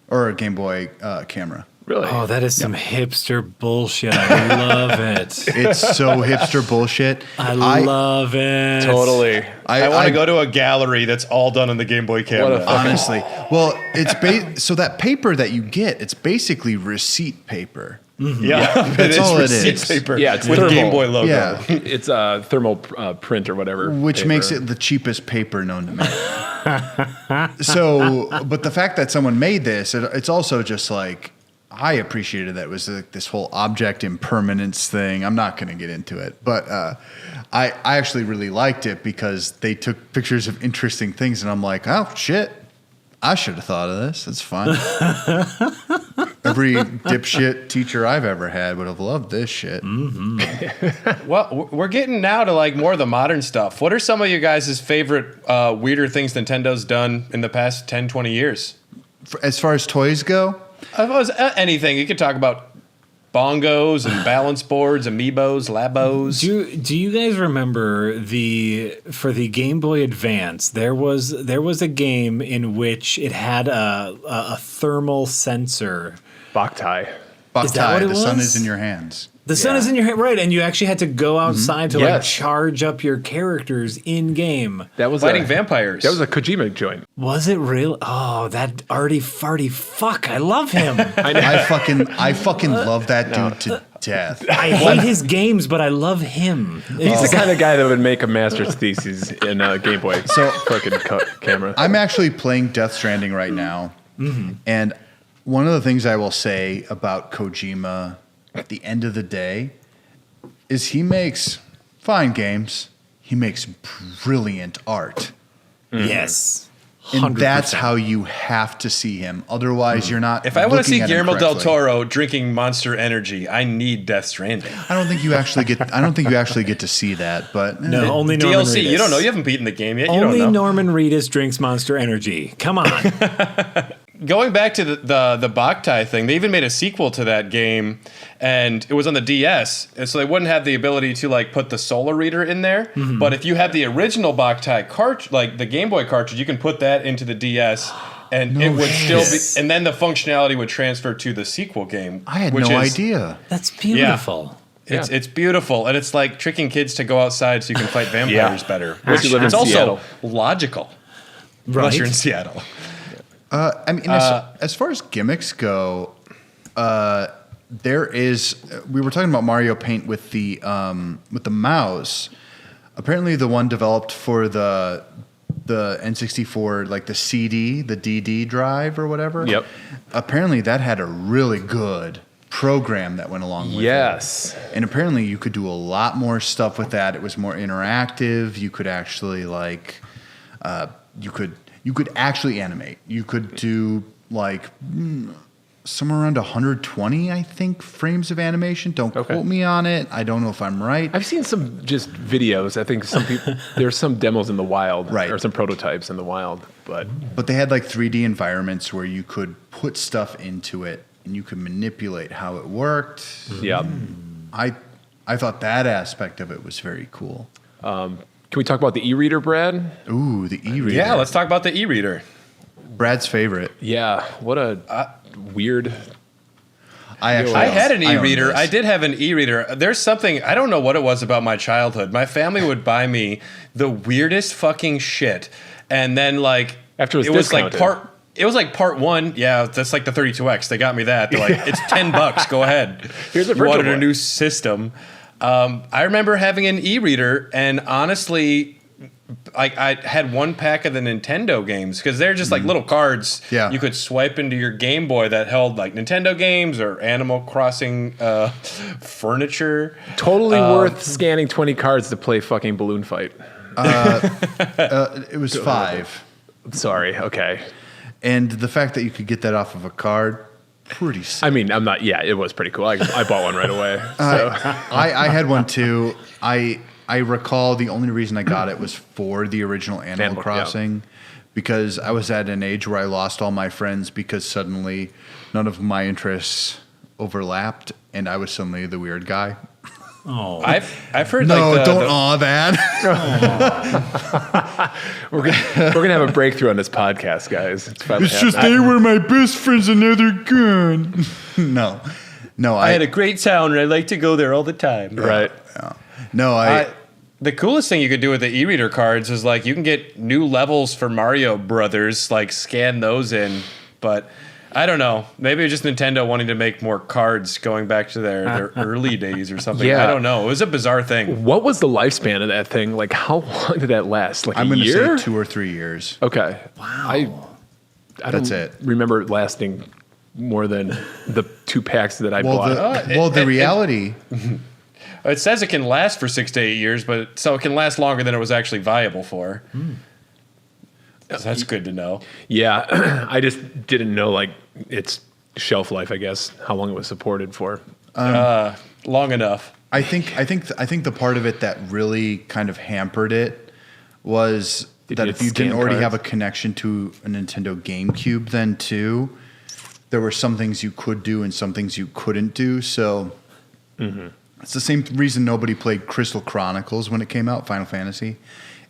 or a Game Boy camera. Really? Oh, that is some hipster bullshit. I love it. It's so hipster bullshit. I love it. Totally. I want to go to a gallery that's all done on the Game Boy camera. Honestly. Well, it's so that paper that you get, it's basically receipt paper. Mm-hmm. Yeah, that's all it is. Paper. Yeah, it's with thermal. Game Boy logo. Yeah. It's a thermal print or whatever. Which paper. makes it the cheapest paper known to man. So, but the fact that someone made this, it's also just like, I appreciated that it was like this whole object impermanence thing. I'm not going to get into it, but I actually really liked it because they took pictures of interesting things, and I'm like, oh shit, I should have thought of this. It's fine. Every dipshit teacher I've ever had would have loved this shit. Well, we're getting now to like more of the modern stuff. What are some of you guys' favorite weirder things Nintendo's done in the past 10, 20 years? As far as toys go? Anything. You could talk about bongos and balance boards, amiibos, labos. Do you guys remember for the Game Boy Advance, there was a game in which it had a thermal sensor. Boktai. Boktai, the sun is in your hands. The sun is in your hand, right? And you actually had to go outside to like charge up your characters in game. That was fighting vampires. That was a Kojima joint. Was it real? Oh, that arty farty fuck! I love him. I fucking love that dude to death. I hate his games, but I love him. He's the kind of guy that would make a master's thesis in a Game Boy fucking camera. I'm actually playing Death Stranding right now, and one of the things I will say about Kojima at the end of the day is he makes fine games. He makes brilliant art. Yes. And that's how you have to see him. Otherwise, you're not. If I want to see Guillermo del Toro drinking Monster Energy, I need Death Stranding. I don't think you actually get to see that. But no, only Norman DLC. Reedus. You don't know. You haven't beaten the game yet. Only you don't know. Norman Reedus drinks Monster Energy. Come on. Going back to the Boktai thing, they even made a sequel to that game, and it was on the DS, and so they wouldn't have the ability to like put the Solar Reader in there. But if you have the original Boktai cartridge, like the Game Boy cartridge, you can put that into the DS, and it would still be, and then the functionality would transfer to the sequel game. I had no idea. That's beautiful. Yeah. It's beautiful, and it's like tricking kids to go outside so you can fight vampires better. Which it's also logical, unless you're in Seattle. I mean, as far as gimmicks go, there is. We were talking about Mario Paint with the mouse. Apparently, the one developed for the N64, like the CD, the DD drive or whatever. Yep. Apparently, that had a really good program that went along with it. Yes. And apparently, you could do a lot more stuff with that. It was more interactive. You could actually like, you could actually animate. You could do like somewhere around 120, I think, frames of animation. Don't quote me on it. I don't know if I'm right. I've seen some just videos. I think some people there's some demos in the wild, right, or some prototypes in the wild, but they had like 3D environments where you could put stuff into it and you could manipulate how it worked. Yeah, I thought that aspect of it was very cool. Can we talk about the e-reader, Brad? Ooh, the e-reader. Yeah, let's talk about the e-reader. Brad's favorite. Yeah, what a weird. I had an e-reader. I did have an e-reader. There's something, I don't know what it was about my childhood. My family would buy me the weirdest fucking shit. And then like after it was like part one. Yeah, that's like the 32X. They got me that. They're like, it's $10. Go ahead. Here's a you wanted a new system. I remember having an e-reader, and honestly, I had one pack of the Nintendo games because they're just like little cards you could swipe into your Game Boy that held like Nintendo games or Animal Crossing furniture. Totally worth scanning 20 cards to play fucking Balloon Fight. It was 5. Sorry, okay. And the fact that you could get that off of a card, pretty sick. I mean, I'm not. Yeah, it was pretty cool. I bought one right away. So. I had one too. I recall the only reason I got it was for the original Animal Crossing, because I was at an age where I lost all my friends because suddenly none of my interests overlapped, and I was suddenly the weird guy. Oh, I've heard. No, like don't awe that. We're gonna have a breakthrough on this podcast, guys. It's just they were my best friends and now they're gone. No. I had a great town and I like to go there all the time. Right. Yeah. No, the coolest thing you could do with the e-reader cards is like you can get new levels for Mario Brothers, like scan those in. But I don't know. Maybe it's just Nintendo wanting to make more cards going back to their early days or something. Yeah. I don't know. It was a bizarre thing. What was the lifespan of that thing? Like, how long did that last? Like, I'm going to say 2 or 3 years. Okay. Wow. That's it. Remember it lasting more than the 2 packs that I bought. The reality... It says it can last for 6 to 8 years, but so it can last longer than it was actually viable for. So that's good to know. Yeah, I just didn't know like its shelf life, I guess, how long it was supported for. Long enough. I think the part of it that really kind of hampered it was that if you didn't already have a connection to a Nintendo GameCube then too, there were some things you could do and some things you couldn't do. So it's the same reason nobody played Crystal Chronicles when it came out, Final Fantasy.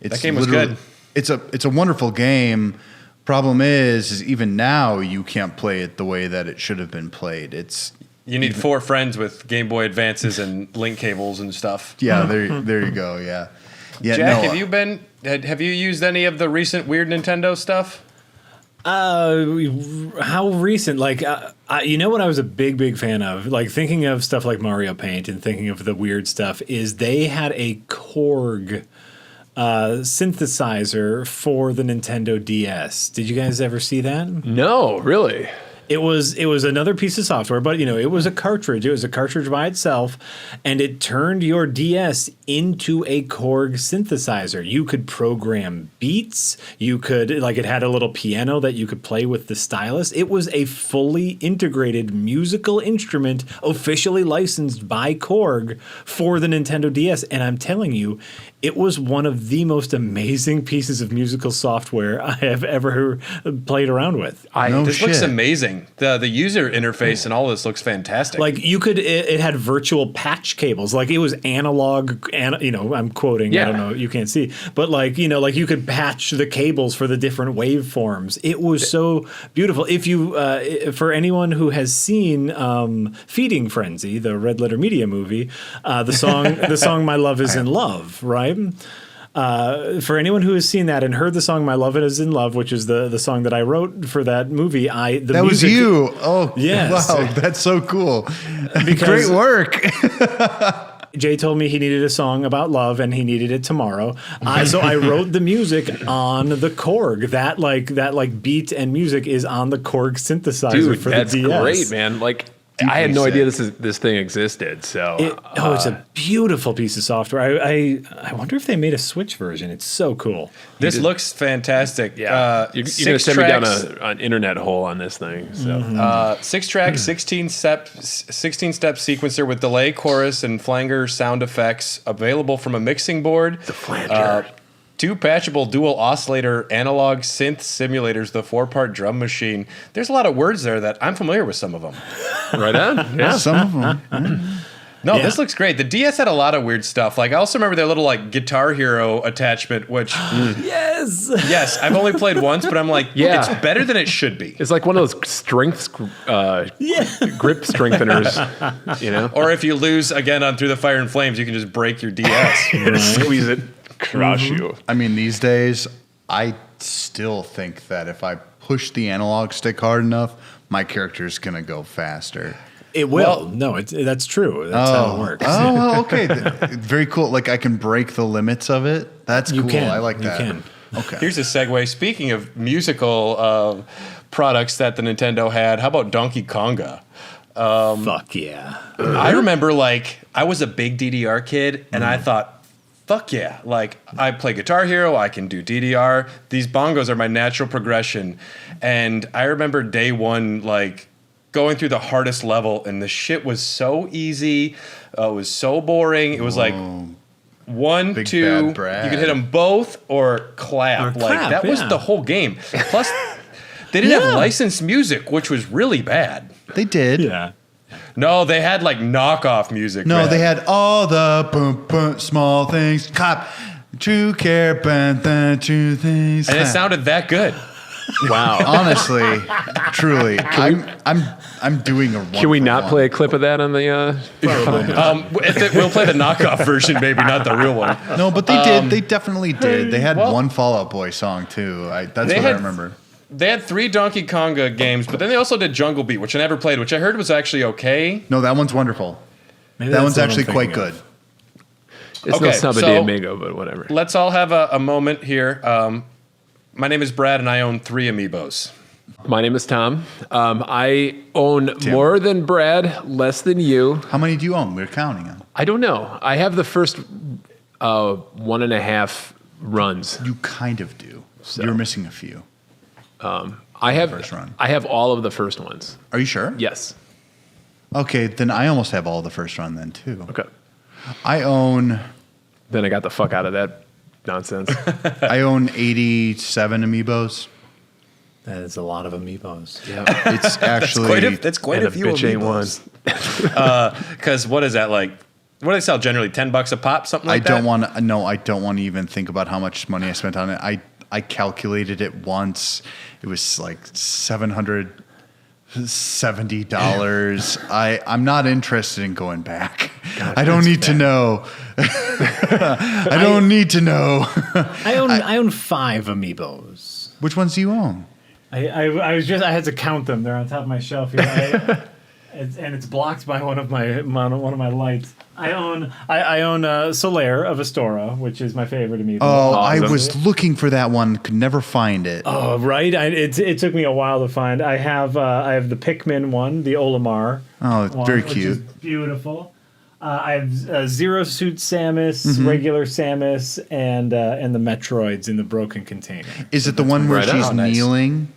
That game was good. It's a wonderful game. Problem is even now you can't play it the way that it should have been played. You need 4 friends with Game Boy Advances and link cables and stuff. Yeah, there you go. Yeah. Jack, have you used any of the recent weird Nintendo stuff? How recent? Like, you know what I was a big fan of? Like, thinking of stuff like Mario Paint and thinking of the weird stuff is they had a Korg synthesizer for the Nintendo DS. Did you guys ever see that? No, really. It was another piece of software, but it was a cartridge. It was a cartridge by itself, and it turned your DS into a Korg synthesizer. You could program beats. You could it had a little piano that you could play with the stylus. It was a fully integrated musical instrument, officially licensed by Korg for the Nintendo DS. And I'm telling you, it was one of the most amazing pieces of musical software I have ever played around with. This looks amazing. The user interface and all this looks fantastic. Like it had virtual patch cables. Like it was analog, and I'm quoting. Yeah. I don't know, you can't see, but you could patch the cables for the different waveforms. It was so beautiful. If you, for anyone who has seen Feeding Frenzy, the Red Letter Media movie, the song "My Love Is in Love," right? For anyone who has seen that and heard the song "My Love Is in Love," which is the song that I wrote for that movie, that was you. Oh, yes. Wow, that's so cool! Great work. Jay told me he needed a song about love and he needed it tomorrow. So I wrote the music on the Korg. That beat and music is on the Korg synthesizer for the DS. That's great, man. I had no idea this thing existed. So it's a beautiful piece of software. I wonder if they made a Switch version. It's so cool. This looks fantastic. Yeah, you're going to send me down an internet hole on this thing. So 6-track, 16-step sequencer with delay, chorus, and flanger sound effects available from a mixing board. The flanger. 2 patchable dual oscillator analog synth simulators, the 4-part drum machine. There's a lot of words there that I'm familiar with some of them. Right on? Yeah. Some of them. No, this looks great. The DS had a lot of weird stuff. I also remember their little Guitar Hero attachment, which yes, I've only played once, but I'm it's better than it should be. It's like one of those strength grip strengtheners, Or if you lose again on Through the Fire and Flames, you can just break your DS. Squeeze it. Crush you. I mean, these days, I still think that if I push the analog stick hard enough, my character's going to go faster. It will. That's true. That's how it works. Oh, okay. Very cool. I can break the limits of it. That's cool. I like that. You can. Okay. Here's a segue. Speaking of musical products that the Nintendo had, how about Donkey Konga? Fuck yeah. I remember, I was a big DDR kid, and I thought, fuck yeah. I play Guitar Hero, I can do DDR. These bongos are my natural progression. And I remember day one, going through the hardest level, and the shit was so easy. It was so boring. It was 1, Big 2, Bad Brad. you could hit them both or clap. That was the whole game. Plus, they didn't have licensed music, which was really bad. They did. Yeah. No, they had knockoff music. No, man. they had all the boom, boom, small things. Clap. True care, true things. And it sounded that good. Wow. Honestly, truly, I'm doing a wonderful Can we not one. play a clip of that on the? We'll play the knockoff version, maybe not the real one. No, but they did. They definitely did. They had one Fall Out Boy song too. That's what I remember. They had 3 Donkey Konga games, but then they also did Jungle Beat, which I never played, which I heard was actually okay. No, that one's wonderful. That one's actually quite good. It's no Samba de Amigo, but whatever. Let's all have a moment here. My name is Brad, and I own 3 Amiibos. My name is Tom. I own more than Brad, less than you. How many do you own? We're counting them. I don't know. I have the first 1.5 runs. You kind of do. So. You're missing a few. I have first run. I have all of the first ones. Are you sure? Yes. Okay, then I almost have all the first run then too. Okay. I own Then I got the fuck out of that nonsense. I own 87 amiibos. That is a lot of amiibos. Yeah. It's actually That's quite And a few bitch ain't amiibos. Because what is that like? What do they sell generally? $10 a pop, something like that. I don't want to even think about how much money I spent on it. I calculated it once. It was like $770. I'm not interested in going back. God, I don't need to know. I don't need to know. I own 5 amiibos. Which ones do you own? I had to count them. They're on top of my shelf here. It's blocked by one of my lights. I own Solaire of Astora, which is my favorite amiibo. Oh, I was looking for that one, could never find it. Oh, right. It took me a while to find. I have the Pikmin one, the Olimar. Oh, it's very cute. Which is beautiful. I have Zero Suit Samus, regular Samus, and the Metroids in the broken container. Is it the one where she's nice. kneeling?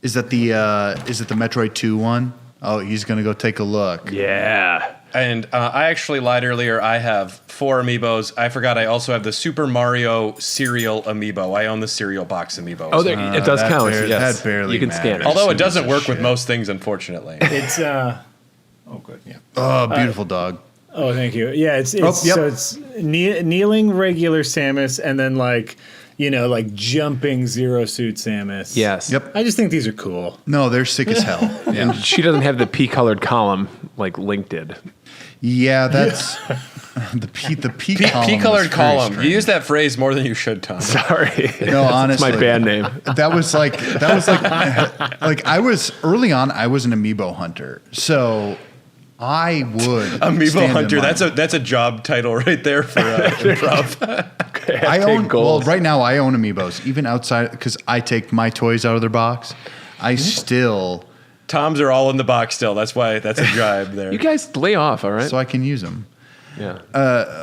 Is it the Metroid 2 one? Oh, he's gonna go take a look. Yeah. And I actually lied earlier. I have 4 amiibos. I forgot I also have the Super Mario cereal amiibo. I own the cereal box amiibo. Oh, it does count. Yes. That barely you can scan it. matters. Although Who it doesn't gives a work with shit? most things, unfortunately. It's oh good, yeah. Oh, beautiful dog. Oh, thank you. Yeah, it's yep. so it's kneeling regular Samus, and then like jumping Zero Suit Samus. Yes. Yep. I just think these are cool. No, they're sick as hell. And she doesn't have the P-colored column like Link did. Yeah, that's the P column. P-colored is very column. strange. You use that phrase more than you should, Tom. Sorry. No, honestly, It's my band name. That was like like I was early on. I was an amiibo hunter, so I would Amiibo stand in hunter. line. That's a job title right there for improv. I own right now. I own amiibos, even outside because I take my toys out of their box. I still Tom's are all in the box still. That's why that's a drive there. You guys lay off, all right? so I can use them. Yeah.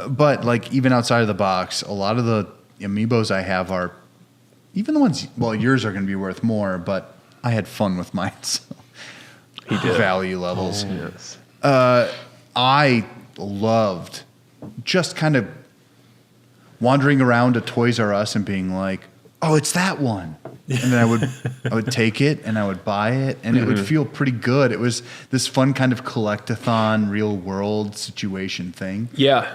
But like even outside of the box, a lot of the amiibos I have are even the ones. Well, yours are going to be worth more, but I had fun with mine. So He did. value levels. Yes. I loved just kind of wandering around a Toys R Us and being like, "Oh, it's that one," and then I would take it and I would buy it, and it would feel pretty good. It was this fun kind of collectathon, real world situation thing. Yeah.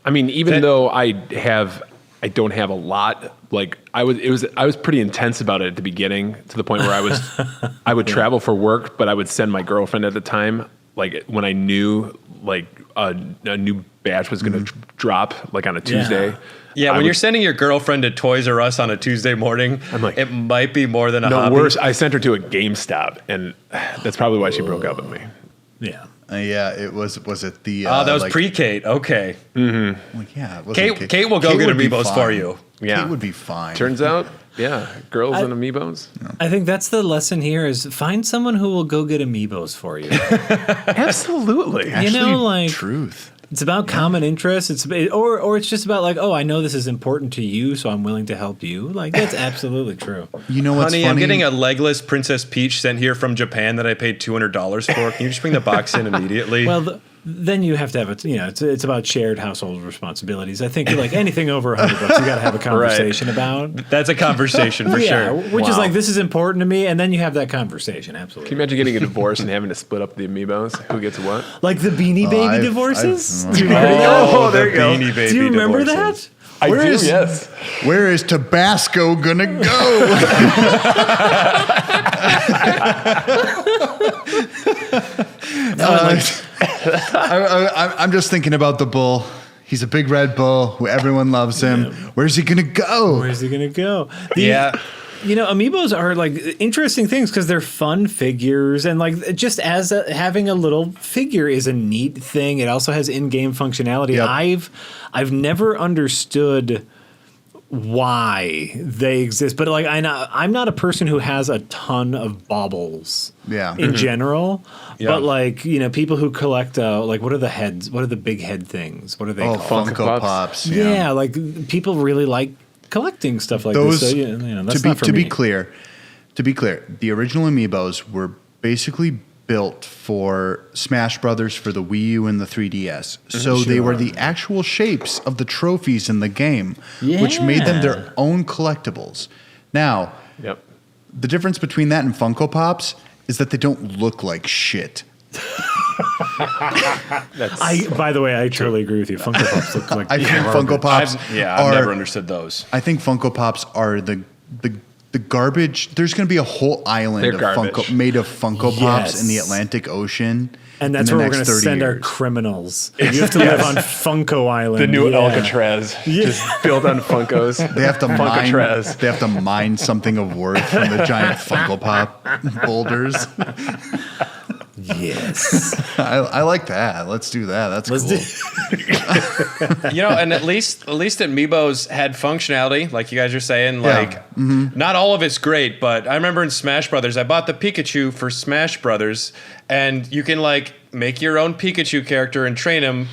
I mean, even though I don't have a lot, like I was pretty intense about it at the beginning, to the point where I would travel for work, but I would send my girlfriend at the time, like when I knew like a new batch was going to drop like on a Tuesday. Yeah, when you're sending your girlfriend to Toys R Us on a Tuesday morning, I'm like, it might be more than a no, hobby. worse, I sent her to a GameStop, and that's probably why she broke up with me. Yeah. Yeah, it was it the Oh, that was pre-Kate. Okay. Well, yeah, it wasn't Kate will go get would be amiibos fine. for you. Yeah. Kate would be fine. Turns out, yeah, girls and amiibos. I think that's the lesson here: is find someone who will go get amiibos for you. Absolutely. Actually, truth. It's about common interests. Or it's just about like, oh, I know this is important to you, so I'm willing to help you. Like that's absolutely true. You know what's Honey, funny? I'm getting a legless Princess Peach sent here from Japan that I paid $200 for. Can you just bring the box in immediately? Well, then you have to have it's about shared household responsibilities. I think like anything over $100, you got to have a conversation about. That's a conversation for sure. Which is like, this is important to me, and then you have that conversation. Absolutely. Can you imagine getting a divorce and having to split up the amiibos? Who gets what? Like the Beanie Baby divorces? I've- Do you remember Oh, there you go. Beanie Baby Do you remember divorces. that? Where is yes. Where is Tabasco gonna go? I'm just thinking about the bull. He's a big red bull. Everyone loves him. Where's he gonna go? Where's he gonna go? Amiibos are like interesting things because they're fun figures, and like just as having a little figure is a neat thing. It also has in-game functionality. Yep. I've never understood why they exist, but like I'm not a person who has a ton of baubles. In general, but like people who collect like what are the heads? What are the big head things? What are they called? Funko Pops. Yeah, like people really like collecting stuff like Those, this. So, that's not for to me. be clear, to be clear, the original amiibos were basically built for Smash Brothers for the Wii U and the 3DS. So they were the actual shapes of the trophies in the game, which made them their own collectibles. Now, the difference between that and Funko Pops is that they don't look like shit. By the way, I totally agree with you. Funko Pops look like I think Funko Pops I've never understood those. I think Funko Pops are the garbage. There's going to be a whole island made of Funko Pops in the Atlantic Ocean. And that's where we're going to send our criminals. You have to live on Funko Island. The new Alcatraz, just built on Funkos. They have to mine something of worth from the giant Funko Pop boulders. Yes. I like that. Let's do that. That's cool. And at least Amiibos had functionality, like you guys are saying. Like, not all of it's great, but I remember in Smash Brothers, I bought the Pikachu for Smash Brothers, and you can like make your own Pikachu character and train him.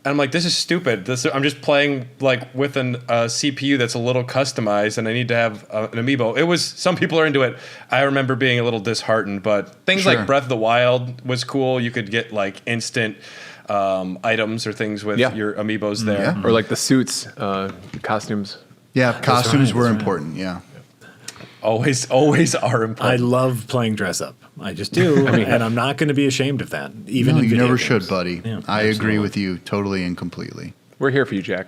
And I'm like, this is stupid. I'm just playing like with a CPU that's a little customized, and I need to have an amiibo. Some people are into it. I remember being a little disheartened, but things like Breath of the Wild was cool. You could get like instant items or things with your amiibos there, or like the suits, costumes. Yeah, costumes were important. Yeah. Always are important. I love playing dress up. I just do, and I'm not going to be ashamed of that. Even you never games. Should, buddy. Yeah, I agree with you totally and completely. We're here for you, Jack.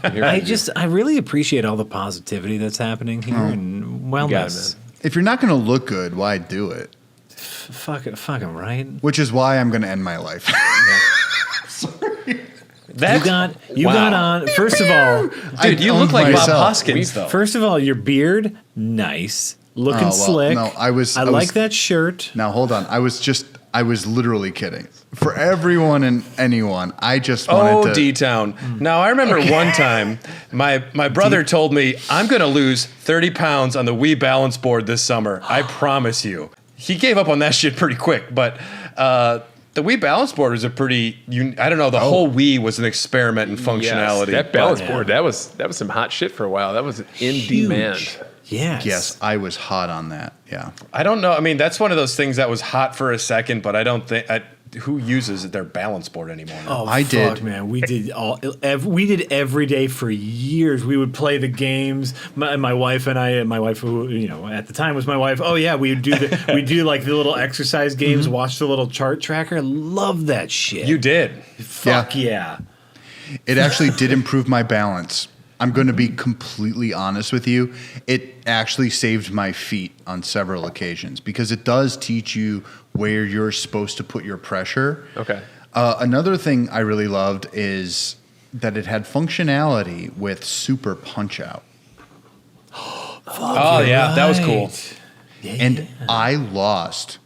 I really appreciate all the positivity that's happening here and wellness. If you're not going to look good, why do it? Fucking right. Which is why I'm going to end my life. Sorry. You got on. First of all, dude, you look like Bob Hoskins, though. First of all, your beard, nice, looking slick. No, I like that shirt. Now hold on, I was literally kidding. For everyone and anyone, I just wanted to. D-Town. Now I remember one time, my brother told me I'm going to lose 30 pounds on the Wii balance board this summer. I promise you. He gave up on that shit pretty quick, but. The Wii balance board was I don't know, the whole Wii was an experiment in functionality. Yes, that balance board, that was some hot shit for a while. That was in demand. Yes, I was hot on that. Yeah. I don't know. I mean, that's one of those things that was hot for a second, but I don't think who uses their balance board anymore? Oh, I did, man. We did we did every day for years. We would play the games. My wife and I, my wife, who at the time was my wife. Oh yeah, we would do like the little exercise games. Watch the little chart tracker. Love that shit. You did. Fuck yeah. It actually did improve my balance. I'm going to be completely honest with you. It actually saved my feet on several occasions because it does teach you where you're supposed to put your pressure. Okay. Another thing I really loved is that it had functionality with Super Punch-Out. That was cool. Yeah. And I lost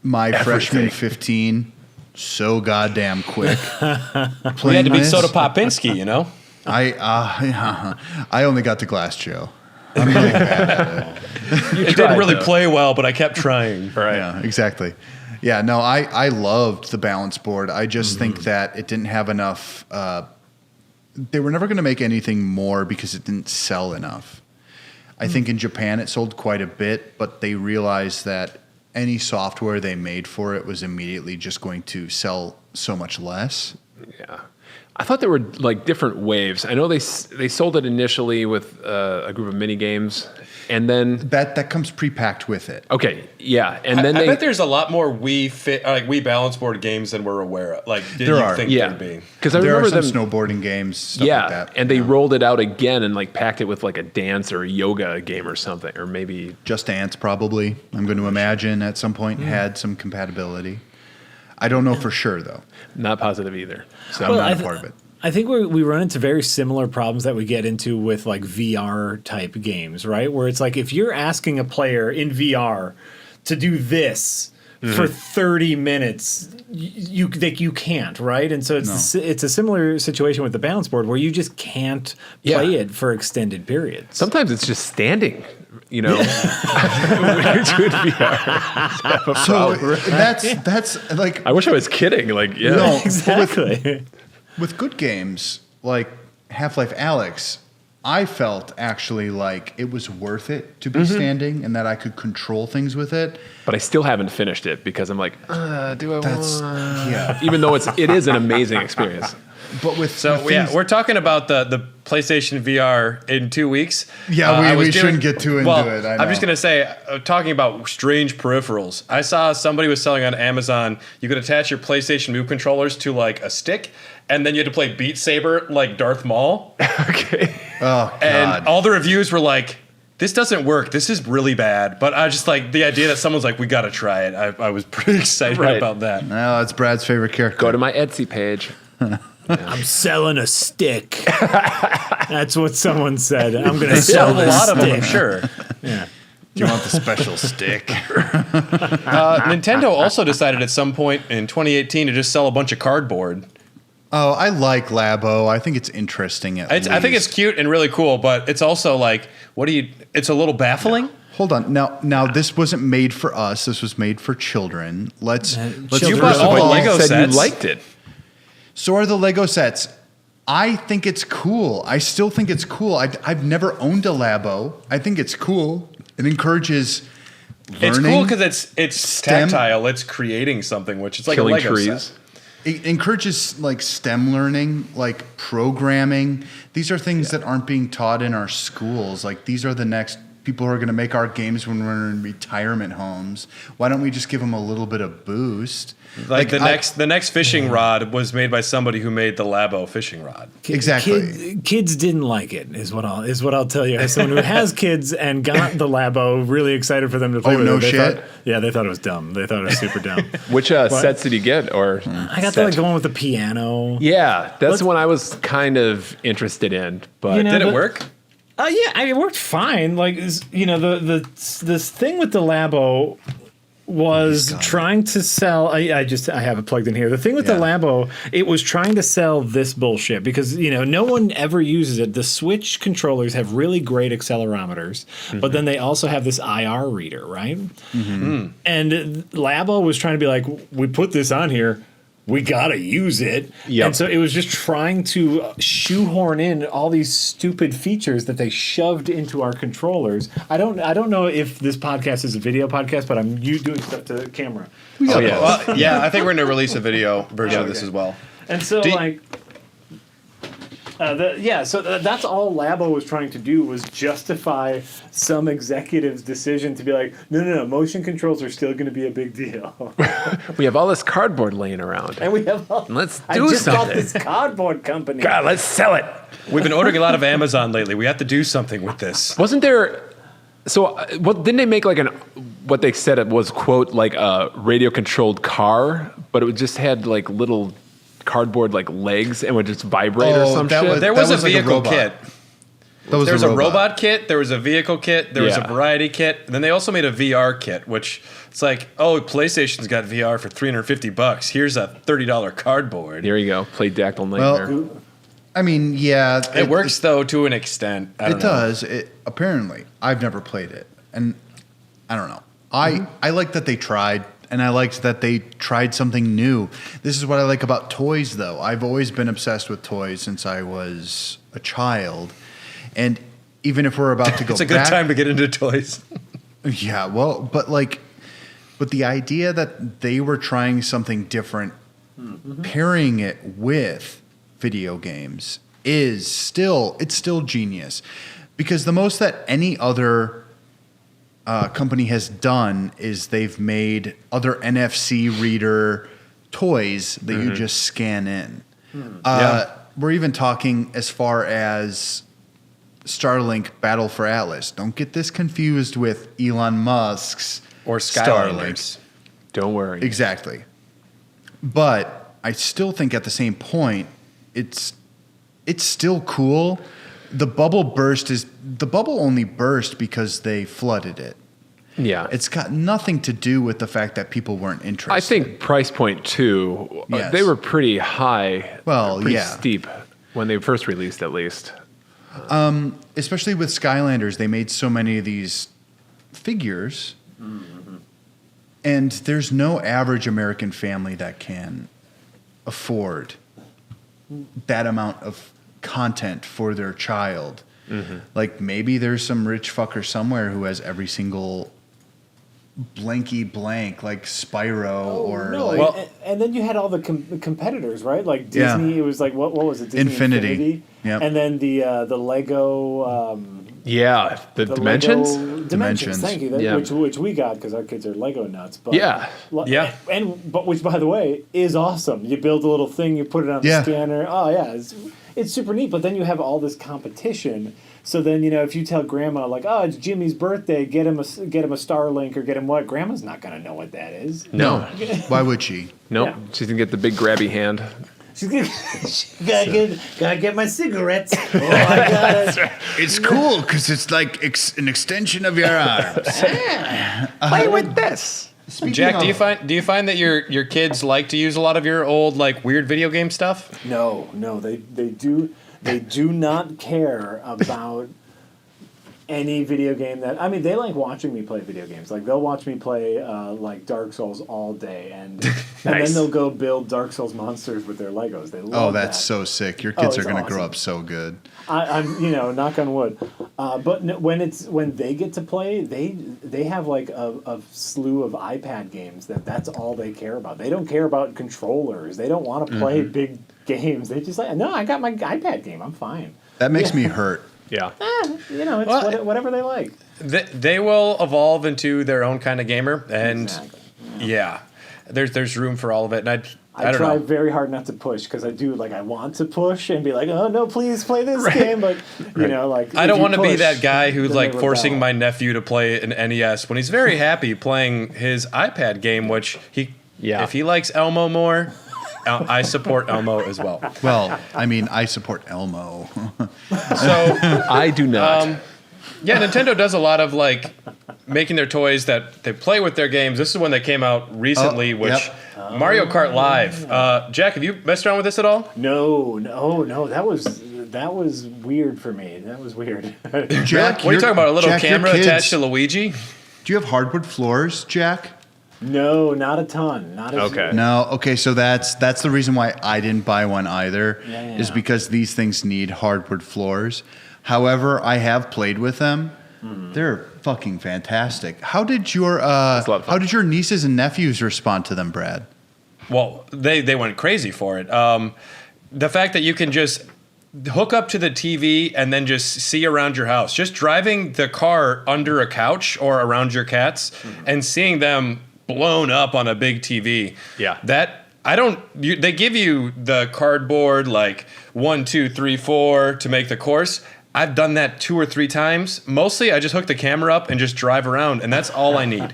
my freshman 15 so goddamn quick. We had to be Soda Popinski, I only got to Glass Joe. I'm really bad at it. It didn't really play well, but I kept trying. Right. Yeah, exactly. Yeah, no, I loved the balance board. I just think that it didn't have enough. They were never going to make anything more because it didn't sell enough. I think in Japan it sold quite a bit, but they realized that any software they made for it was immediately just going to sell so much less. Yeah. I thought there were like different waves. I know they sold it initially with a group of mini games, and then that comes pre-packed with it. Okay, yeah, and then I bet there's a lot more Wii balance board games than we're aware of. Like there are, think there'd be? Because I remember there are some snowboarding games, stuff like that. And they rolled it out again and like packed it with like a dance or a yoga game or something, or maybe Just Dance probably. I'm going to imagine at some point had some compatibility. I don't know for sure though. Not positive either. So I'm not a part of it. I think we run into very similar problems that we get into with like VR type games, right? Where it's like if you're asking a player in VR to do this for 30 minutes, you can't, right? And so it's a similar situation with the balance board where you just can't play it for extended periods. Sometimes it's just standing. When you're doing VR. So that's like. I wish I was kidding. Like, yeah, no, exactly. With good games like Half-Life Alyx, I felt actually like it was worth it to be standing and that I could control things with it. But I still haven't finished it because I'm like, do I want? Yeah. Even though it is an amazing experience. But with we're talking about the PlayStation VR in 2 weeks. Yeah, we shouldn't get too into it. I'm just gonna say, talking about strange peripherals. I saw somebody was selling on Amazon. You could attach your PlayStation Move controllers to like a stick, and then you had to play Beat Saber like Darth Maul. Okay. Oh God. And all the reviews were like, this doesn't work. This is really bad. But I just like the idea that someone's like, we got to try it. I was pretty excited about that. No, that's Brad's favorite character. Go to my Etsy page. I'm selling a stick. That's what someone said. I'm going to sell a lot stick. of them, I'm sure. Yeah. Do you want the special stick? Nintendo also decided at some point in 2018 to just sell a bunch of cardboard. Oh, I like Labo. I think it's interesting. I think it's cute and really cool, but it's also like, it's a little baffling. Hold on. Now this wasn't made for us. This was made for children. Let's You bought all the Lego sets. You liked it. So are the Lego sets. I think it's cool. I still think it's cool. I've never owned a Labo. I think it's cool. It encourages learning. It's cool because it's STEM. tactile. It's creating something, which is like Killing a Lego trees. set. It encourages like STEM learning, like programming. These are things that aren't being taught in our schools. Like these are the next people who are going to make our games when we're in retirement homes. Why don't we just give them a little bit of boost? Like the next fishing rod was made by somebody who made the Labo fishing rod. Exactly. Kids didn't like it, is what I'll tell you. As someone who has kids and got the Labo, really excited for them to play with no it. shit? They thought it was dumb. They thought it was super dumb. Which sets did you get? Or I got the one with the piano. Yeah, that's the one I was kind of interested in. But Did it work? Yeah, it worked fine. Like, this thing with the Labo was trying to sell. I have it plugged in here. The thing with the Labo, it was trying to sell this bullshit because no one ever uses it. The Switch controllers have really great accelerometers, but then they also have this IR reader, right? Mm-hmm. And Labo was trying to be like, we put this on here. We gotta use it. Yep. And so it was just trying to shoehorn in all these stupid features that they shoved into our controllers. I don't know if this podcast is a video podcast, but I'm doing stuff to the camera. I think we're gonna release a video version of this as well. And so that's all Labo was trying to do was justify some executive's decision to be like, no, motion controls are still going to be a big deal. We have all this cardboard laying around. And we have let's I do just something. bought this cardboard company. God, let's sell it. We've been ordering a lot of Amazon lately. We have to do something with this. Wasn't there... So, didn't they make like what they said it was, quote, like a radio-controlled car, but it just had like little cardboard like legs and would just vibrate or some shit? There was a like vehicle robot. kit. There was a robot kit, there was a vehicle kit, there was a variety kit, and then they also made a VR kit, which it's like, PlayStation's got VR for $350. Here's a $30 cardboard. Here you go. Play Dactyl Nightmare. Well, I mean, yeah. It works, though, to an extent. I don't know. Does. Apparently. I've never played it. And I don't know. I like that they tried, and I liked that they tried something new. This is what I like about toys, though. I've always been obsessed with toys since I was a child. And even if we're about to go it's a good time to get into toys. Yeah, well, but the idea that they were trying something different, pairing it with video games it's still genius. Because the most that any other company has done is they've made other NFC reader toys that you just scan in. We're even talking as far as Starlink Battle for Atlas. Don't get this confused with Elon Musk's or Starlink. Don't worry. Exactly. But I still think at the same point, it's still cool. The bubble only burst because they flooded it. Yeah. It's got nothing to do with the fact that people weren't interested. I think price point too, they were pretty high. Well, pretty steep when they first released, at least. Especially with Skylanders, they made so many of these figures, and there's no average American family that can afford that amount of content for their child. Like maybe there's some rich fucker somewhere who has every single blanky blank like Spyro and then you had all the competitors, right? Like Disney, it was like what was it? Disney Infinity. Yep. And then the Lego. The Dimensions. Dimensions. Thank you. Which we got because our kids are Lego nuts. But but which, by the way, is awesome. You build a little thing, you put it on the scanner. Oh yeah, it's super neat. But then you have all this competition. So then if you tell Grandma like, oh, it's Jimmy's birthday, get him a Starlink or get him what? Grandma's not gonna know what that is. No. Why would she? Nope. Yeah. She's gonna get the big grabby hand. She's gotta get my cigarettes. Oh, I got it. Right. It's cool because it's like an extension of your arms. Play with this. Jack, do you find that your kids like to use a lot of your old like weird video game stuff? No, they do. They do not care about any video game they like watching me play video games. Like they'll watch me play like Dark Souls all day, and then they'll go build Dark Souls monsters with their Legos. They love that's so sick. Your kids are going to grow up so good. I'm knock on wood. But when they get to play, they have like a slew of iPad games that's all they care about. They don't care about controllers. They don't want to play big games. They just like, no, I got my iPad game. I'm fine. That makes me hurt. Yeah. It's whatever they like. They will evolve into their own kind of gamer, and there's room for all of it. And I try very hard not to push because I do I want to push and be like, oh no, please play this game, but I don't want to be that guy who's like forcing my nephew to play an NES when he's very happy playing his iPad game, which if he likes Elmo more. I support Elmo as well. Well, I support Elmo. So I do not. Nintendo does a lot of like making their toys that they play with their games. This is when they came out recently, Mario Kart Live. Jack, have you messed around with this at all? No. That was weird for me. That was weird. Jack, what are you talking about? A little camera attached to Luigi? Do you have hardwood floors, Jack? No, not a ton. No, okay. So that's the reason why I didn't buy one either. Is because these things need hardwood floors. However, I have played with them. They're fucking fantastic. How did your nieces and nephews respond to them, Brad? Well, they went crazy for it. The fact that you can just hook up to the TV and then just see around your house, just driving the car under a couch or around your cats and seeing them blown up on a big TV. Yeah. They give you the cardboard like 1, 2, 3, 4 to make the course. I've done that 2 or 3 times. Mostly I just hook the camera up and just drive around, and that's all I need.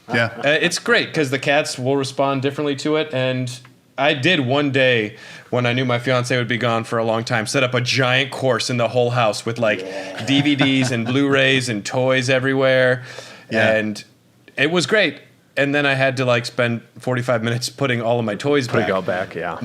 It's great because the cats will respond differently to it. And I did one day when I knew my fiance would be gone for a long time, set up a giant course in the whole house with like DVDs and Blu-rays and toys everywhere. And it was great. And then I had to like spend 45 minutes putting all of my toys back. Putting it all back, yeah.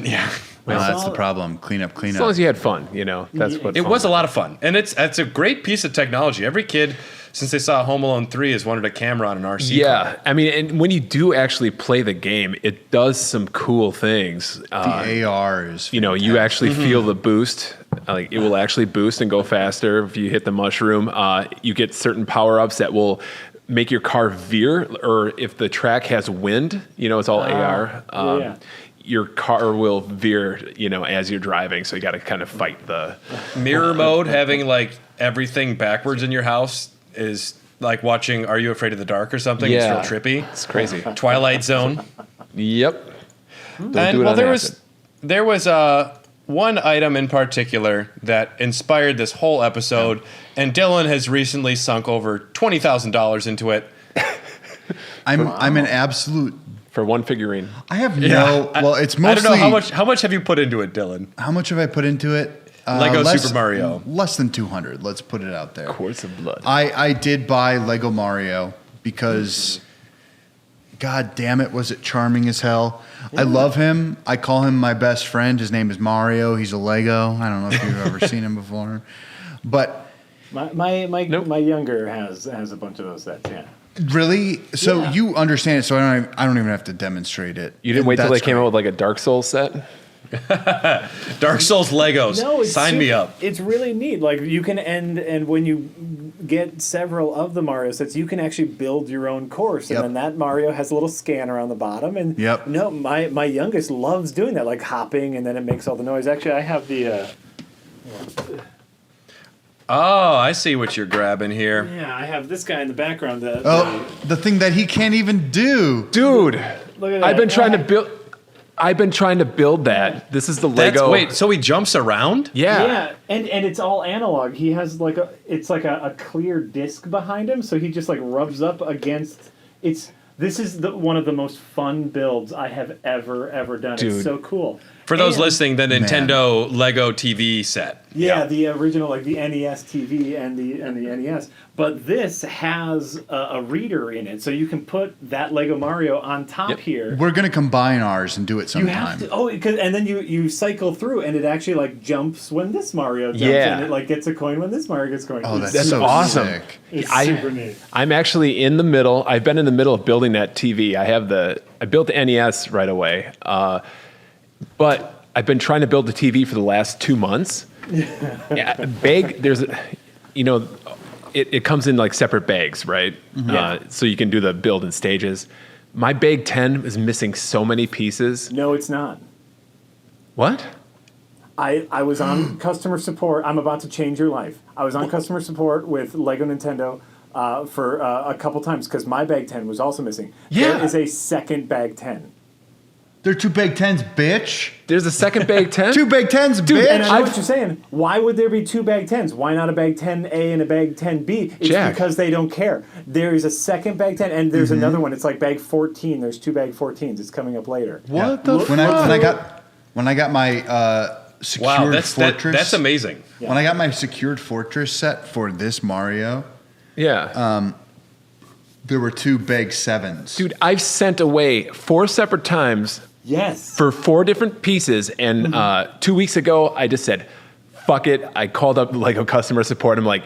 Well, that's the problem. Clean up. As long as you had fun, that's what it was. A lot of fun, and it's a great piece of technology. Every kid, since they saw Home Alone 3, has wanted a camera on an RC car. And when you do actually play the game, it does some cool things. The AR is fantastic. You actually feel the boost. Like it will actually boost and go faster if you hit the mushroom. You get certain power-ups that will make your car veer, or if the track has wind, it's all AR. Your car will veer, as you're driving. So you got to kind of fight the mirror mode. Having like everything backwards in your house is like watching Are You Afraid of the Dark or something. Yeah. It's real trippy. It's crazy. Twilight Zone. Yep. There was one item in particular that inspired this whole episode, and Dylan has recently sunk over $20,000 into it. I'm an absolute. For one figurine. I have it's mostly. I don't know how much have you put into it, Dylan? How much have I put into it? Lego Super Mario. Less than 200. Let's put it out there. Quarts of blood. I did buy Lego Mario because, God damn it, was it charming as hell. Yeah. I love him. I call him my best friend. His name is Mario. He's a Lego. I don't know if you've ever seen him before, but my younger has a bunch of those sets. Yeah. Really? So you understand it, so I don't even have to demonstrate it. You didn't wait till they came out with like a Dark Souls set? Dark Souls Legos. No, Sign me up. It's really neat. Like you can and when you get several of the Mario sets, you can actually build your own course, and then that Mario has a little scanner on the bottom. And no, my youngest loves doing that, like hopping, and then it makes all the noise. Actually, I have the. Oh, I see what you're grabbing here. Yeah, I have this guy in the background. The thing that he can't even do, dude. Look at that. I've been trying to build. I've been trying to build that. This is the Lego. Wait, so he jumps around? Yeah, and it's all analog. He has like a clear disc behind him, so he just like rubs up against. This is one of the most fun builds I have ever done. Dude. It's so cool. For those listening, the Nintendo Lego TV set. Yeah, the original, like the NES TV and the NES. But this has a reader in it, so you can put that Lego Mario on top here. We're gonna combine ours and do it sometime. You have to, and then you cycle through, and it actually like jumps when this Mario jumps, and it like gets a coin when this Mario gets a coin. Oh, that's so awesome! Sick. It's super neat. I'm actually in the middle. I've been in the middle of building that TV. I built the NES right away, but I've been trying to build the TV for the last 2 months. It comes in like separate bags, right? Mm-hmm. So you can do the build in stages. My bag 10 is missing so many pieces. No, it's not. What? I was on customer support. I'm about to change your life. I was on customer support with Lego Nintendo for a couple times because my bag 10 was also missing. Yeah. There is a second bag 10. They're 2 bag 10s, bitch. There's a second bag 10? 2 bag 10s, bitch. And I know what you're saying. Why would there be 2 bag 10s? Why not a bag 10A and a bag 10B? It's Jack. because they don't care. There is a second bag 10, and there's another one. It's like bag 14. There's 2 bag 14s. It's coming up later. What the fuck? When I got my secured fortress. That's amazing. Yeah. When I got my secured fortress set for this Mario, there were 2 bag 7s. Dude, I've sent away 4 separate times. Yes. For 4 different pieces, and 2 weeks ago, I just said, fuck it. I called up Lego customer support. I'm like,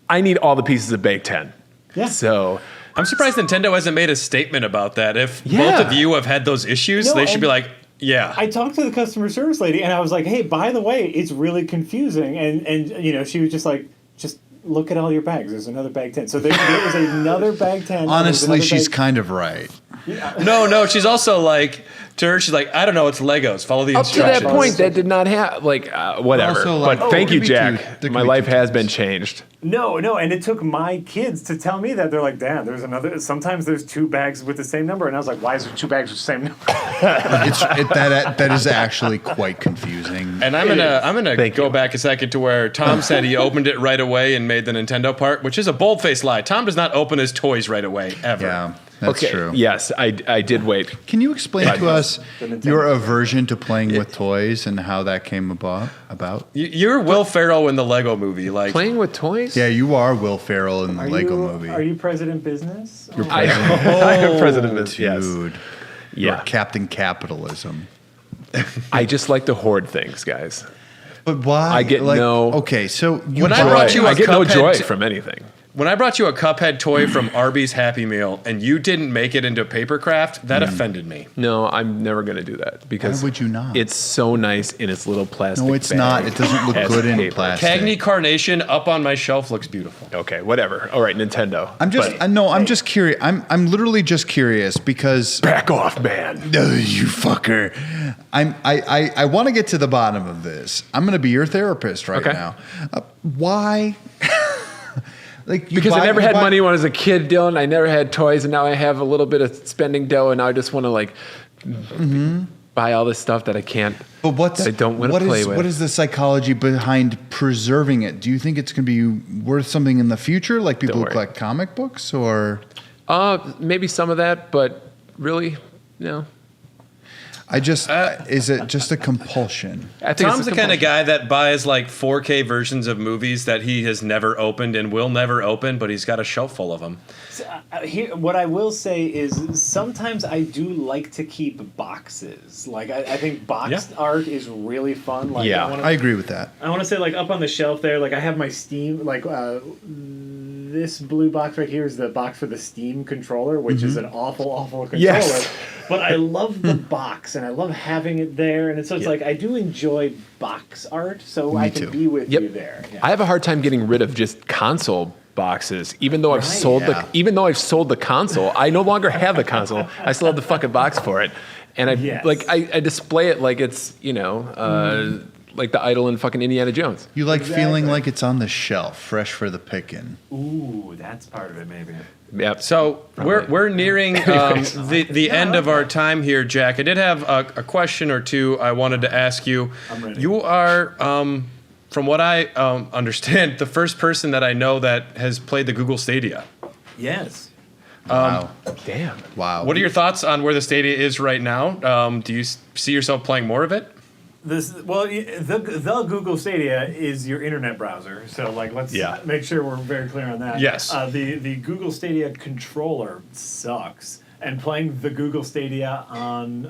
I need all the pieces of Bag 10. Yeah. So I'm surprised Nintendo hasn't made a statement about that. If both of you have had those issues, they should be like, yeah. I talked to the customer service lady, and I was like, hey, by the way, it's really confusing. And she was just like, just look at all your bags. There's another bag 10. So there is another bag 10. Honestly, she's kind of right. Yeah. No, she's also like, to her, she's like, I don't know, it's Legos. Follow the up to instructions. that point, that did not have, whatever. Also, like, but thank you, Jack. There My could be life 2 has things. been changed. No, and it took my kids to tell me that. They're like, Dad, sometimes there's 2 bags with the same number. And I was like, why is there 2 bags with the same number? That is actually quite confusing. And I'm gonna go back a second to where Tom said he opened it right away and made the Nintendo part, which is a bold-faced lie. Tom does not open his toys right away, ever. Yeah, that's true. Yes, I did wait. Can you explain to us your aversion to playing with toys and how that came about? You're Will Ferrell in the Lego movie. Like Playing with toys? Yeah, you are Will Ferrell in the Lego movie. Are you President Business? I am President Business, yes. Dude. Yeah. You're Captain Capitalism. I just like to hoard things, guys. But why? I get no... Okay, so when I brought you I get no Cuphead joy from anything. When I brought you a Cuphead toy from Arby's Happy Meal and you didn't make it into papercraft, that offended me. No, I'm never going to do that because why would you not? It's so nice in its little plastic No, it's bag. not. It doesn't look Has good in paper. plastic. Cagney Carnation up on my shelf looks beautiful. Okay, whatever. All right, Nintendo. I'm just curious. I'm literally just curious because back off, man. You fucker. I want to get to the bottom of this. I'm going to be your therapist right now. Why? Because I never had money when I was a kid, Dylan. I never had toys, and now I have a little bit of spending dough, and now I just want to buy all this stuff that I can't. But that I don't want to play with. What is the psychology behind preserving it? Do you think it's going to be worth something in the future, like people who collect comic books, or? Maybe some of that, but really, no. Is it just a compulsion? I think Tom's the kind of guy that buys like 4K versions of movies that he has never opened and will never open, but he's got a shelf full of them. So, what I will say is sometimes I do like to keep boxes. Like I think boxed art is really fun. Like, I agree with that. I want to say like up on the shelf there, like I have my Steam, like this blue box right here is the box for the Steam controller, which is an awful controller. Yes. But I love the box, and I love having it there. And so it's like, I do enjoy box art, so I can be with you there. Yeah. I have a hard time getting rid of just console boxes, even though I've sold the console. I no longer have the console. I still have the fucking box for it, and I display it like it's like the idol in fucking Indiana Jones. You like feeling like it's on the shelf, fresh for the picking. Ooh, that's part of it, maybe. Yep. So we're nearing the end of our time here, Jack. I did have a question or two I wanted to ask you. I'm ready. You are, from what I understand, the first person that I know that has played the Google Stadia. Yes. Wow. Damn. Wow. What are your thoughts on where the Stadia is right now? Do you see yourself playing more of it? The Google Stadia is your internet browser, so let's make sure we're very clear on that. Yes. The Google Stadia controller sucks, and playing the Google Stadia on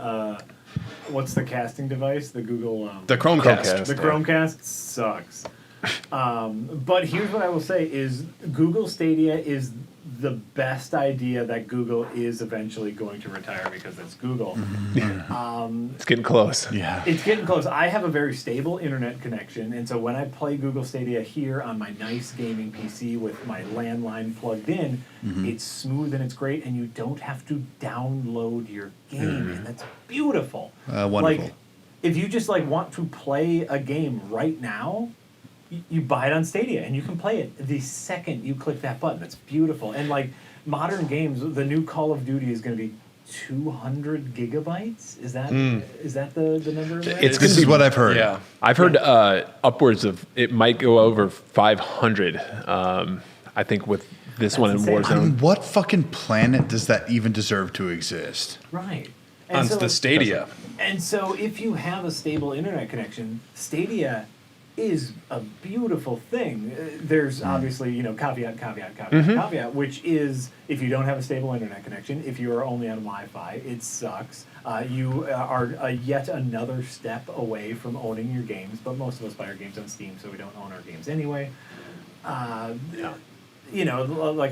what's the casting device? The Google the Chromecast. The Chromecast sucks. But here's what I will say: is Google Stadia is the best idea that Google is eventually going to retire because it's Google. It's getting close. Yeah. It's getting close. I have a very stable internet connection, and so when I play Google Stadia here on my nice gaming PC with my landline plugged in, it's smooth and it's great, and you don't have to download your game, and that's beautiful. Wonderful. Like, if you just want to play a game right now, you buy it on Stadia, and you can play it the second you click that button. That's beautiful. And modern games, the new Call of Duty is going to be 200 gigabytes. Is that the number? This is what I've heard. Yeah, I've heard upwards of it might go over 500. I think with this one in Warzone. I mean, what fucking planet does that even deserve to exist? Right. On the Stadia. And so if you have a stable internet connection, Stadia is a beautiful thing. There's obviously, caveat, which is if you don't have a stable internet connection, if you are only on Wi-Fi, it sucks. You are yet another step away from owning your games, but most of us buy our games on Steam, so we don't own our games anyway. Like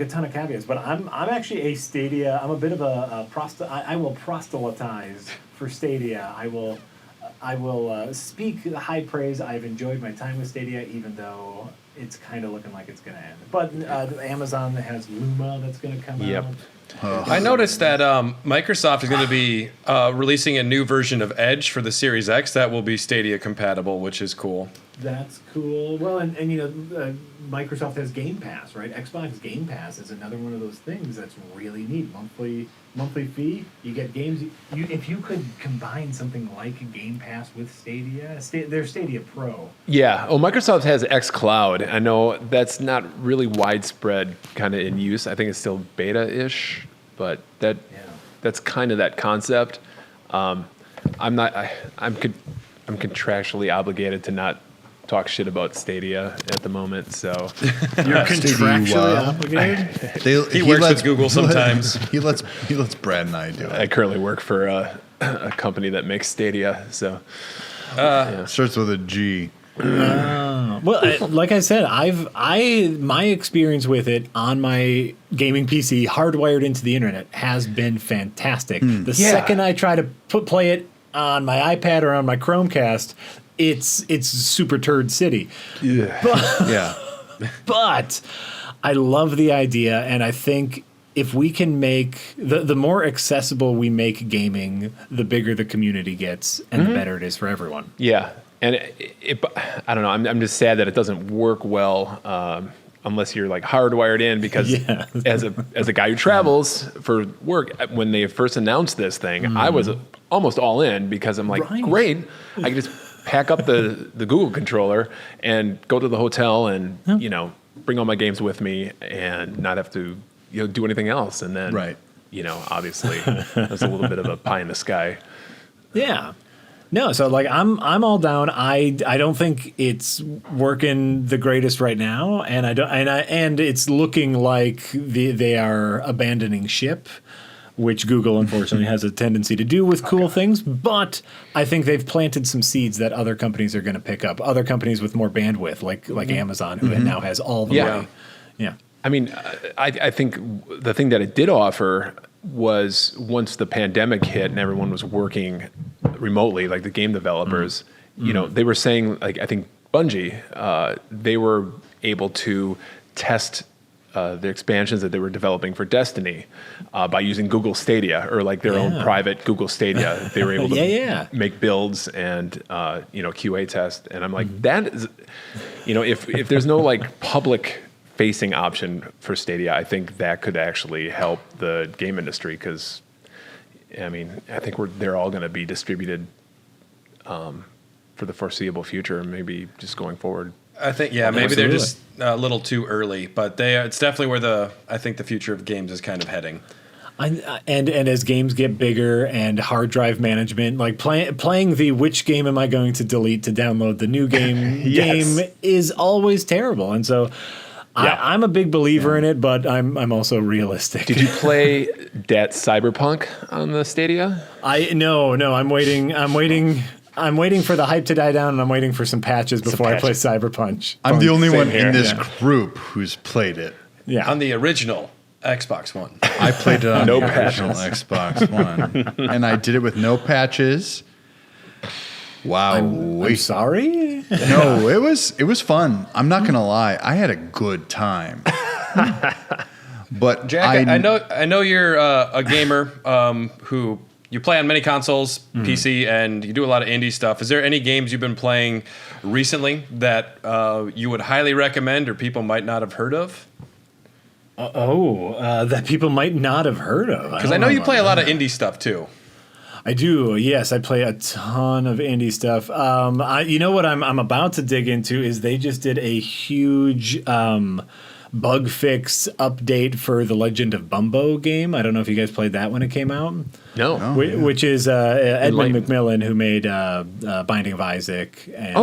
a ton of caveats, but I'm actually a Stadia. I'm a bit of I will proselytize for Stadia. I will speak high praise. I've enjoyed my time with Stadia, even though it's kind of looking like it's going to end. But Amazon has Luma that's going to come out. I noticed that Microsoft is going to be releasing a new version of Edge for the Series X that will be Stadia compatible, which is cool. That's cool. Well, and Microsoft has Game Pass, right? Xbox Game Pass is another one of those things that's really neat. Monthly fee, you get games. If you could combine something like Game Pass with Stadia, there's Stadia Pro. Yeah. Oh, Microsoft has xCloud. I know that's not really widespread kind of in use. I think it's still beta-ish, but that's kind of that concept. I'm contractually obligated to not talk shit about Stadia at the moment, so you're contractually obligated. He works with Google sometimes. He lets Brad and I do it. I currently work for a company that makes Stadia, so starts with a G. Well, like I said, my experience with it on my gaming PC, hardwired into the internet, has been fantastic. The second I try to play it on my iPad or on my Chromecast, it's super turd city. Yeah. But I love the idea, and I think if we can make the more accessible we make gaming, the bigger the community gets, and the better it is for everyone. Yeah, and I don't know. I'm just sad that it doesn't work well unless you're hardwired in, because as a guy who travels for work, when they first announced this thing, I was almost all in, because I'm like, great, I can just pack up the Google controller and go to the hotel and bring all my games with me and not have to do anything else. And then obviously that's a little bit of a pie in the sky. Yeah. No, so I'm all down. I don't think it's working the greatest right now, and and it's looking like they are abandoning ship, which Google unfortunately has a tendency to do with cool things. But I think they've planted some seeds that other companies are going to pick up. Other companies with more bandwidth, like Amazon, who now has all the way. Yeah. I mean, I think the thing that it did offer was once the pandemic hit and everyone was working remotely, like the game developers, they were saying, like, I think Bungie, they were able to test the expansions that they were developing for Destiny by using Google Stadia or like their own private Google Stadia. They were able to make builds and QA test. And I'm like, that is, if there's no like public facing option for Stadia, I think that could actually help the game industry because, I mean, I think they're all going to be distributed for the foreseeable future, maybe just going forward. I think, maybe they're just a little too early, but it's definitely where I think the future of games is kind of heading. And as games get bigger and hard drive management, like playing the which game am I going to delete to download the new game game is always terrible. And so I'm a big believer in it, but I'm also realistic. Did you play that Cyberpunk on the Stadia? No, I'm waiting. I'm waiting for the hype to die down, and I'm waiting for some patches before I play Cyberpunk. I'm the only one in this group who's played it. Yeah, on the original Xbox One. I played it on the original Xbox One, and I did it with no patches. Wow, I'm sorry. No, it was fun. I'm not gonna lie, I had a good time. But Jack, I know you're a gamer who. You play on many consoles, PC, and you do a lot of indie stuff. Is there any games you've been playing recently that you would highly recommend or people might not have heard of? That people might not have heard of. Because I know you play a lot of indie stuff, too. I do, yes. I play a ton of indie stuff. You know what I'm about to dig into is they just did a huge... bug fix update for the Legend of Bumbo game. I don't know if you guys played that when it came out. No. Which is Edmund McMillan, who made Binding of Isaac and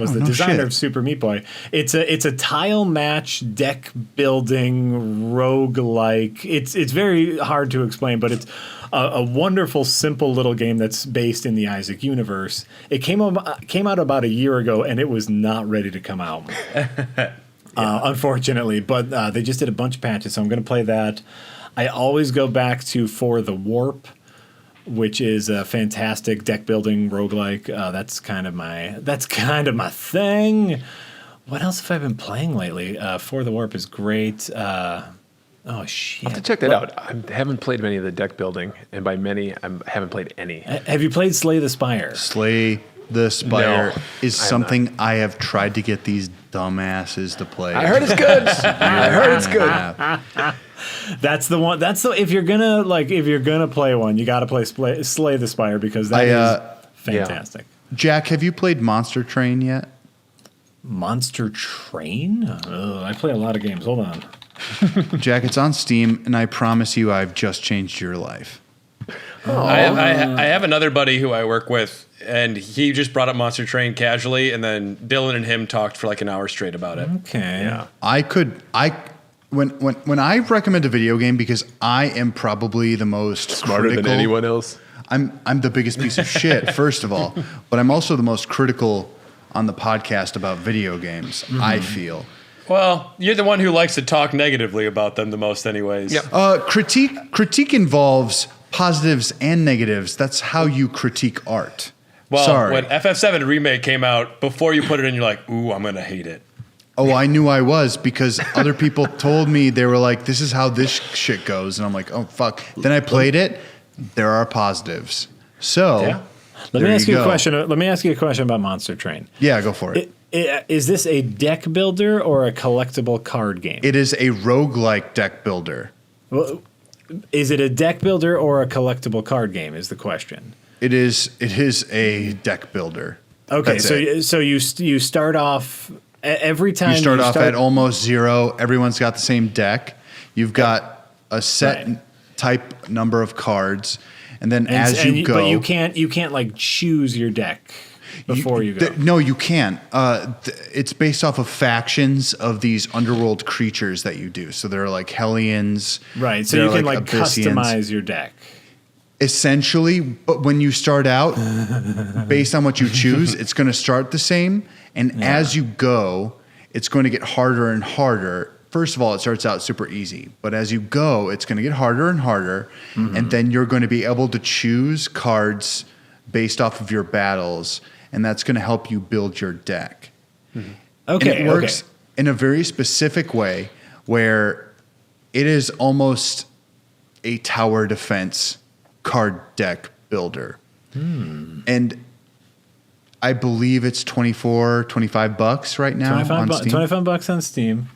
was the designer of Super Meat Boy. It's a tile match deck building roguelike. It's very hard to explain, but it's a wonderful, simple little game that's based in the Isaac universe. It came out about a year ago, and it was not ready to come out. Unfortunately, but they just did a bunch of patches, so I'm going to play that. I always go back to For the Warp, which is a fantastic deck building roguelike. That's kind of my thing. What else have I been playing lately? For the Warp is great. Oh shit! I'll have to check that out. I haven't played many of the deck building, and by many, I haven't played any. Have you played Slay the Spire? Slay the Spire is something I have tried to get these dumbasses to play. I heard it's good. That's the one. If you're gonna play one, you got to play Slay the Spire because that is fantastic. Jack, have you played Monster Train yet? Monster Train? I play a lot of games. Hold on. Jack, it's on Steam, and I promise you I've just changed your life. I have another buddy who I work with, and he just brought up Monster Train casually, and then Dylan and him talked for like an hour straight about it. Okay. Yeah. When I recommend a video game, because I am probably the most smarter critical, than anyone else. I'm the biggest piece of shit, first of all, but I'm also the most critical on the podcast about video games, I feel. Well, you're the one who likes to talk negatively about them the most anyways. Yep. Critique involves positives and negatives. That's how you critique art. Well, when FF7 Remake came out, before you put it in, you're like, ooh, I'm going to hate it. Oh, I knew I was because other people told me, they were like, this is how this shit goes. And I'm like, oh, fuck. Then I played it. There are positives. So let me ask you a question. Let me ask you a question about Monster Train. Yeah, go for it. Is this a deck builder or a collectible card game? It is a roguelike deck builder. Well, is it a deck builder or a collectible card game is the question. It is a deck builder. Okay, so you start off every time you start off at almost zero. Everyone's got the same deck. You've got a set type number of cards, and then as you go, but you can't like choose your deck before you go. No, you can't. It's based off of factions of these underworld creatures that you do. So there are like Hellions. Right. So you can like customize your deck. Essentially, but when you start out, based on what you choose, it's going to start the same. And as you go, it's going to get harder and harder first of all, it starts out super easy, but as you go, it's going to get harder and harder, and then you're going to be able to choose cards based off of your battles, and that's going to help you build your deck. Okay, and it works in a very specific way where it is almost a tower defense card deck builder. And I believe it's $25 right now on Steam. $25 on Steam.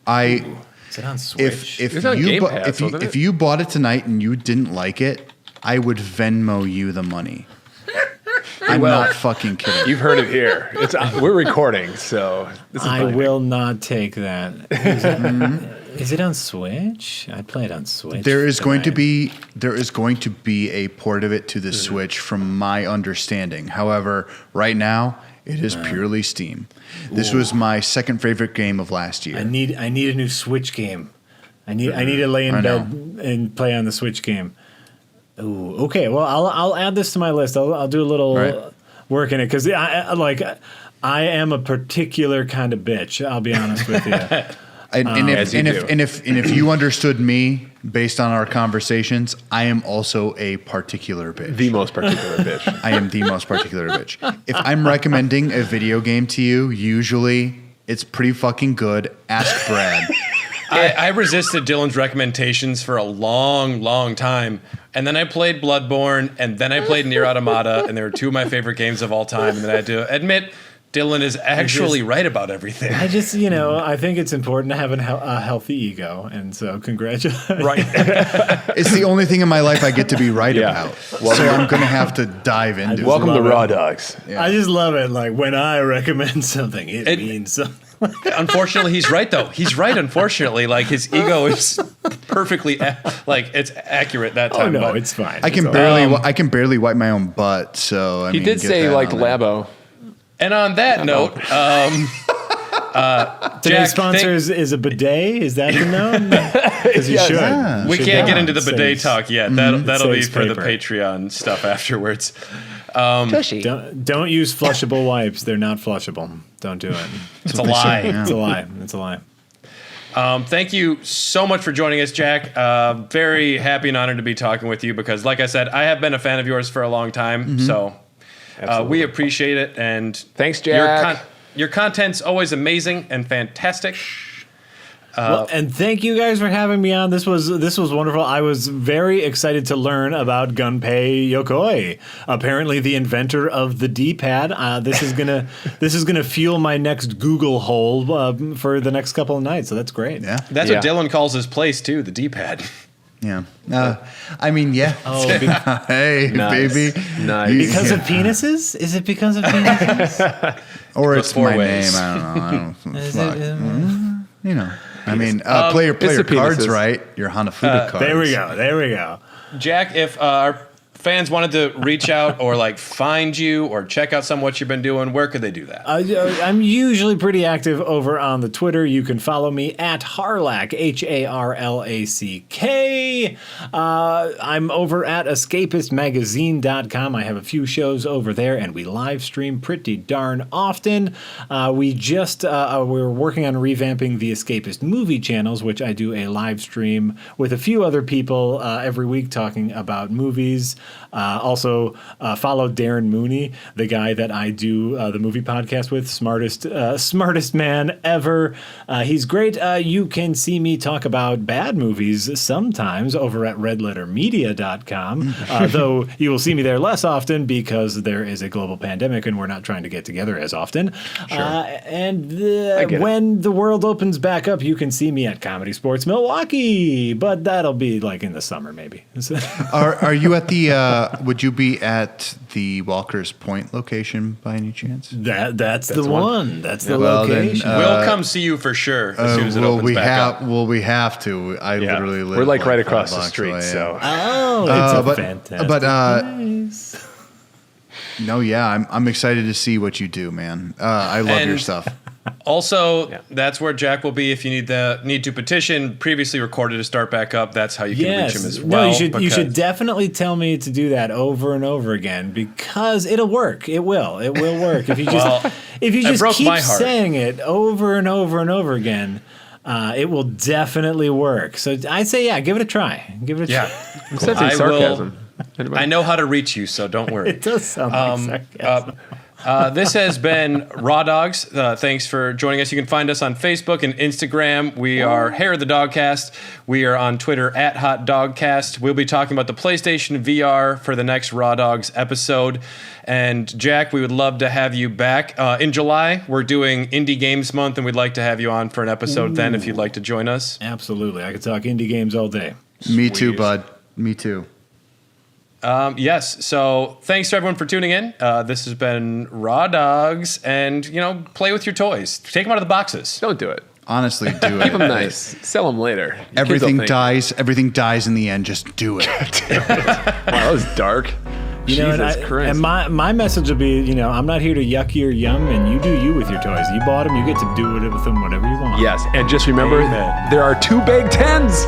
Is it on Switch? If you bought it tonight and you didn't like it, I would Venmo you the money. I'm not fucking kidding. You've heard it here. We're recording, so this is I will not take that. Is it on Switch? I'd play it on Switch. There is going to be a port of it to the Switch, from my understanding. However, right now it is purely Steam. This was my second favorite game of last year. I need a new Switch game. I need to lay in bed and play on the Switch game. Ooh, okay. Well, I'll add this to my list. I'll do a little work in it because I am a particular kind of bitch. I'll be honest with you. If you understood me based on our conversations, I am also a particular bitch. The most particular bitch. I am the most particular bitch. If I'm recommending a video game to you, usually it's pretty fucking good. Ask Brad. I resisted Dylan's recommendations for a long, long time. And then I played Bloodborne, and then I played Nier Automata, and they were two of my favorite games of all time. And then I had to admit, Dylan is actually right about everything. I just, I think it's important to have a healthy ego. And so congratulations. Right. It's the only thing in my life I get to be right about. So I'm going to have to dive into it. Welcome to Raw Dogs. Yeah. I just love it. Like, when I recommend something, it means something. Unfortunately, he's right, though. He's right, unfortunately. Like, his ego is perfectly, it's accurate that time. Oh, no, it's fine. I can barely wipe my own butt, so He did say, like, Labo. And on that note, today's sponsor is a bidet. Is that the note? Because you should. Yeah. We can't get into the bidet talk yet. That'll be for the Patreon stuff afterwards. Don't use flushable wipes. They're not flushable. Don't do it. It's a lie. It's a lie. It's a lie. Thank you so much for joining us, Jack. Very happy and honored to be talking with you because, like I said, I have been a fan of yours for a long time. So we appreciate it. And thanks, Jack. Your content's always amazing and fantastic. And thank you guys for having me on. This was wonderful. I was very excited to learn about Gunpei Yokoi, apparently the inventor of the D-pad. This is gonna fuel my next Google hole for the next couple of nights. So that's great. Yeah, that's what Dylan calls his place too, the D-pad. Yeah. I mean, yeah. Oh, hey, nice. baby. Nice. Because of penises? Is it because of penises? Or it's my ways. name. I don't know. I mean, play your cards right. Your Hanafuda cards. There we go. Jack, if our fans wanted to reach out or like find you or check out some of what you've been doing, where could they do that? I'm usually pretty active over on the Twitter. You can follow me at Harlack, HARLACK. I'm over at escapistmagazine.com. I have a few shows over there, and we live stream pretty darn often. We're working on revamping the Escapist movie channels, which I do a live stream with a few other people every week talking about movies. Also, follow Darren Mooney, the guy that I do the movie podcast with, smartest man ever. He's great. You can see me talk about bad movies sometimes over at redlettermedia.com, though you will see me there less often because there is a global pandemic and we're not trying to get together as often. Sure. When the world opens back up, you can see me at Comedy Sports Milwaukee, but that'll be like in the summer maybe. Are you at the would you be at the Walker's Point location by any chance? That's the one. That's the location. We'll come see you for sure as soon as it opens back up. We have to. I literally live. We're like right across the street. Away, so it's a fantastic place. No, yeah, I'm excited to see what you do, man. I love your stuff. Also, that's where Jack will be if you need to petition previously recorded to start back up. That's how you can reach him as well. No, you should definitely tell me to do that over and over again because it'll work. It will work if you just keep saying it over and over and over again. it will definitely work. So I say, yeah, give it a try. Give it a try. I'm sensing sarcasm. I know how to reach you, so don't worry. It does sound like sarcasm. This has been Raw Dogs. Thanks for joining us. You can find us on Facebook and Instagram. We are Hair of the Dogcast. We are on Twitter at Hot Dogcast. We'll be talking about the PlayStation VR for the next Raw Dogs episode. And Jack, we would love to have you back. In July, we're doing Indie Games Month, and we'd like to have you on for an episode then if you'd like to join us. Absolutely. I could talk indie games all day. Me too, bud. Me too. Yes. So thanks to everyone for tuning in. This has been Raw Dogs, and play with your toys. Take them out of the boxes. Don't do it. Honestly, do it. Keep them nice. Sell them later. Everything dies. Everything dies in the end. Just do it. Wow, that was dark. Jesus Christ. And my message will be, I'm not here to yuck your yum, and you do you with your toys. You bought them, you get to do with them whatever you want. Yes, and just remember, there are 2 Big Tens.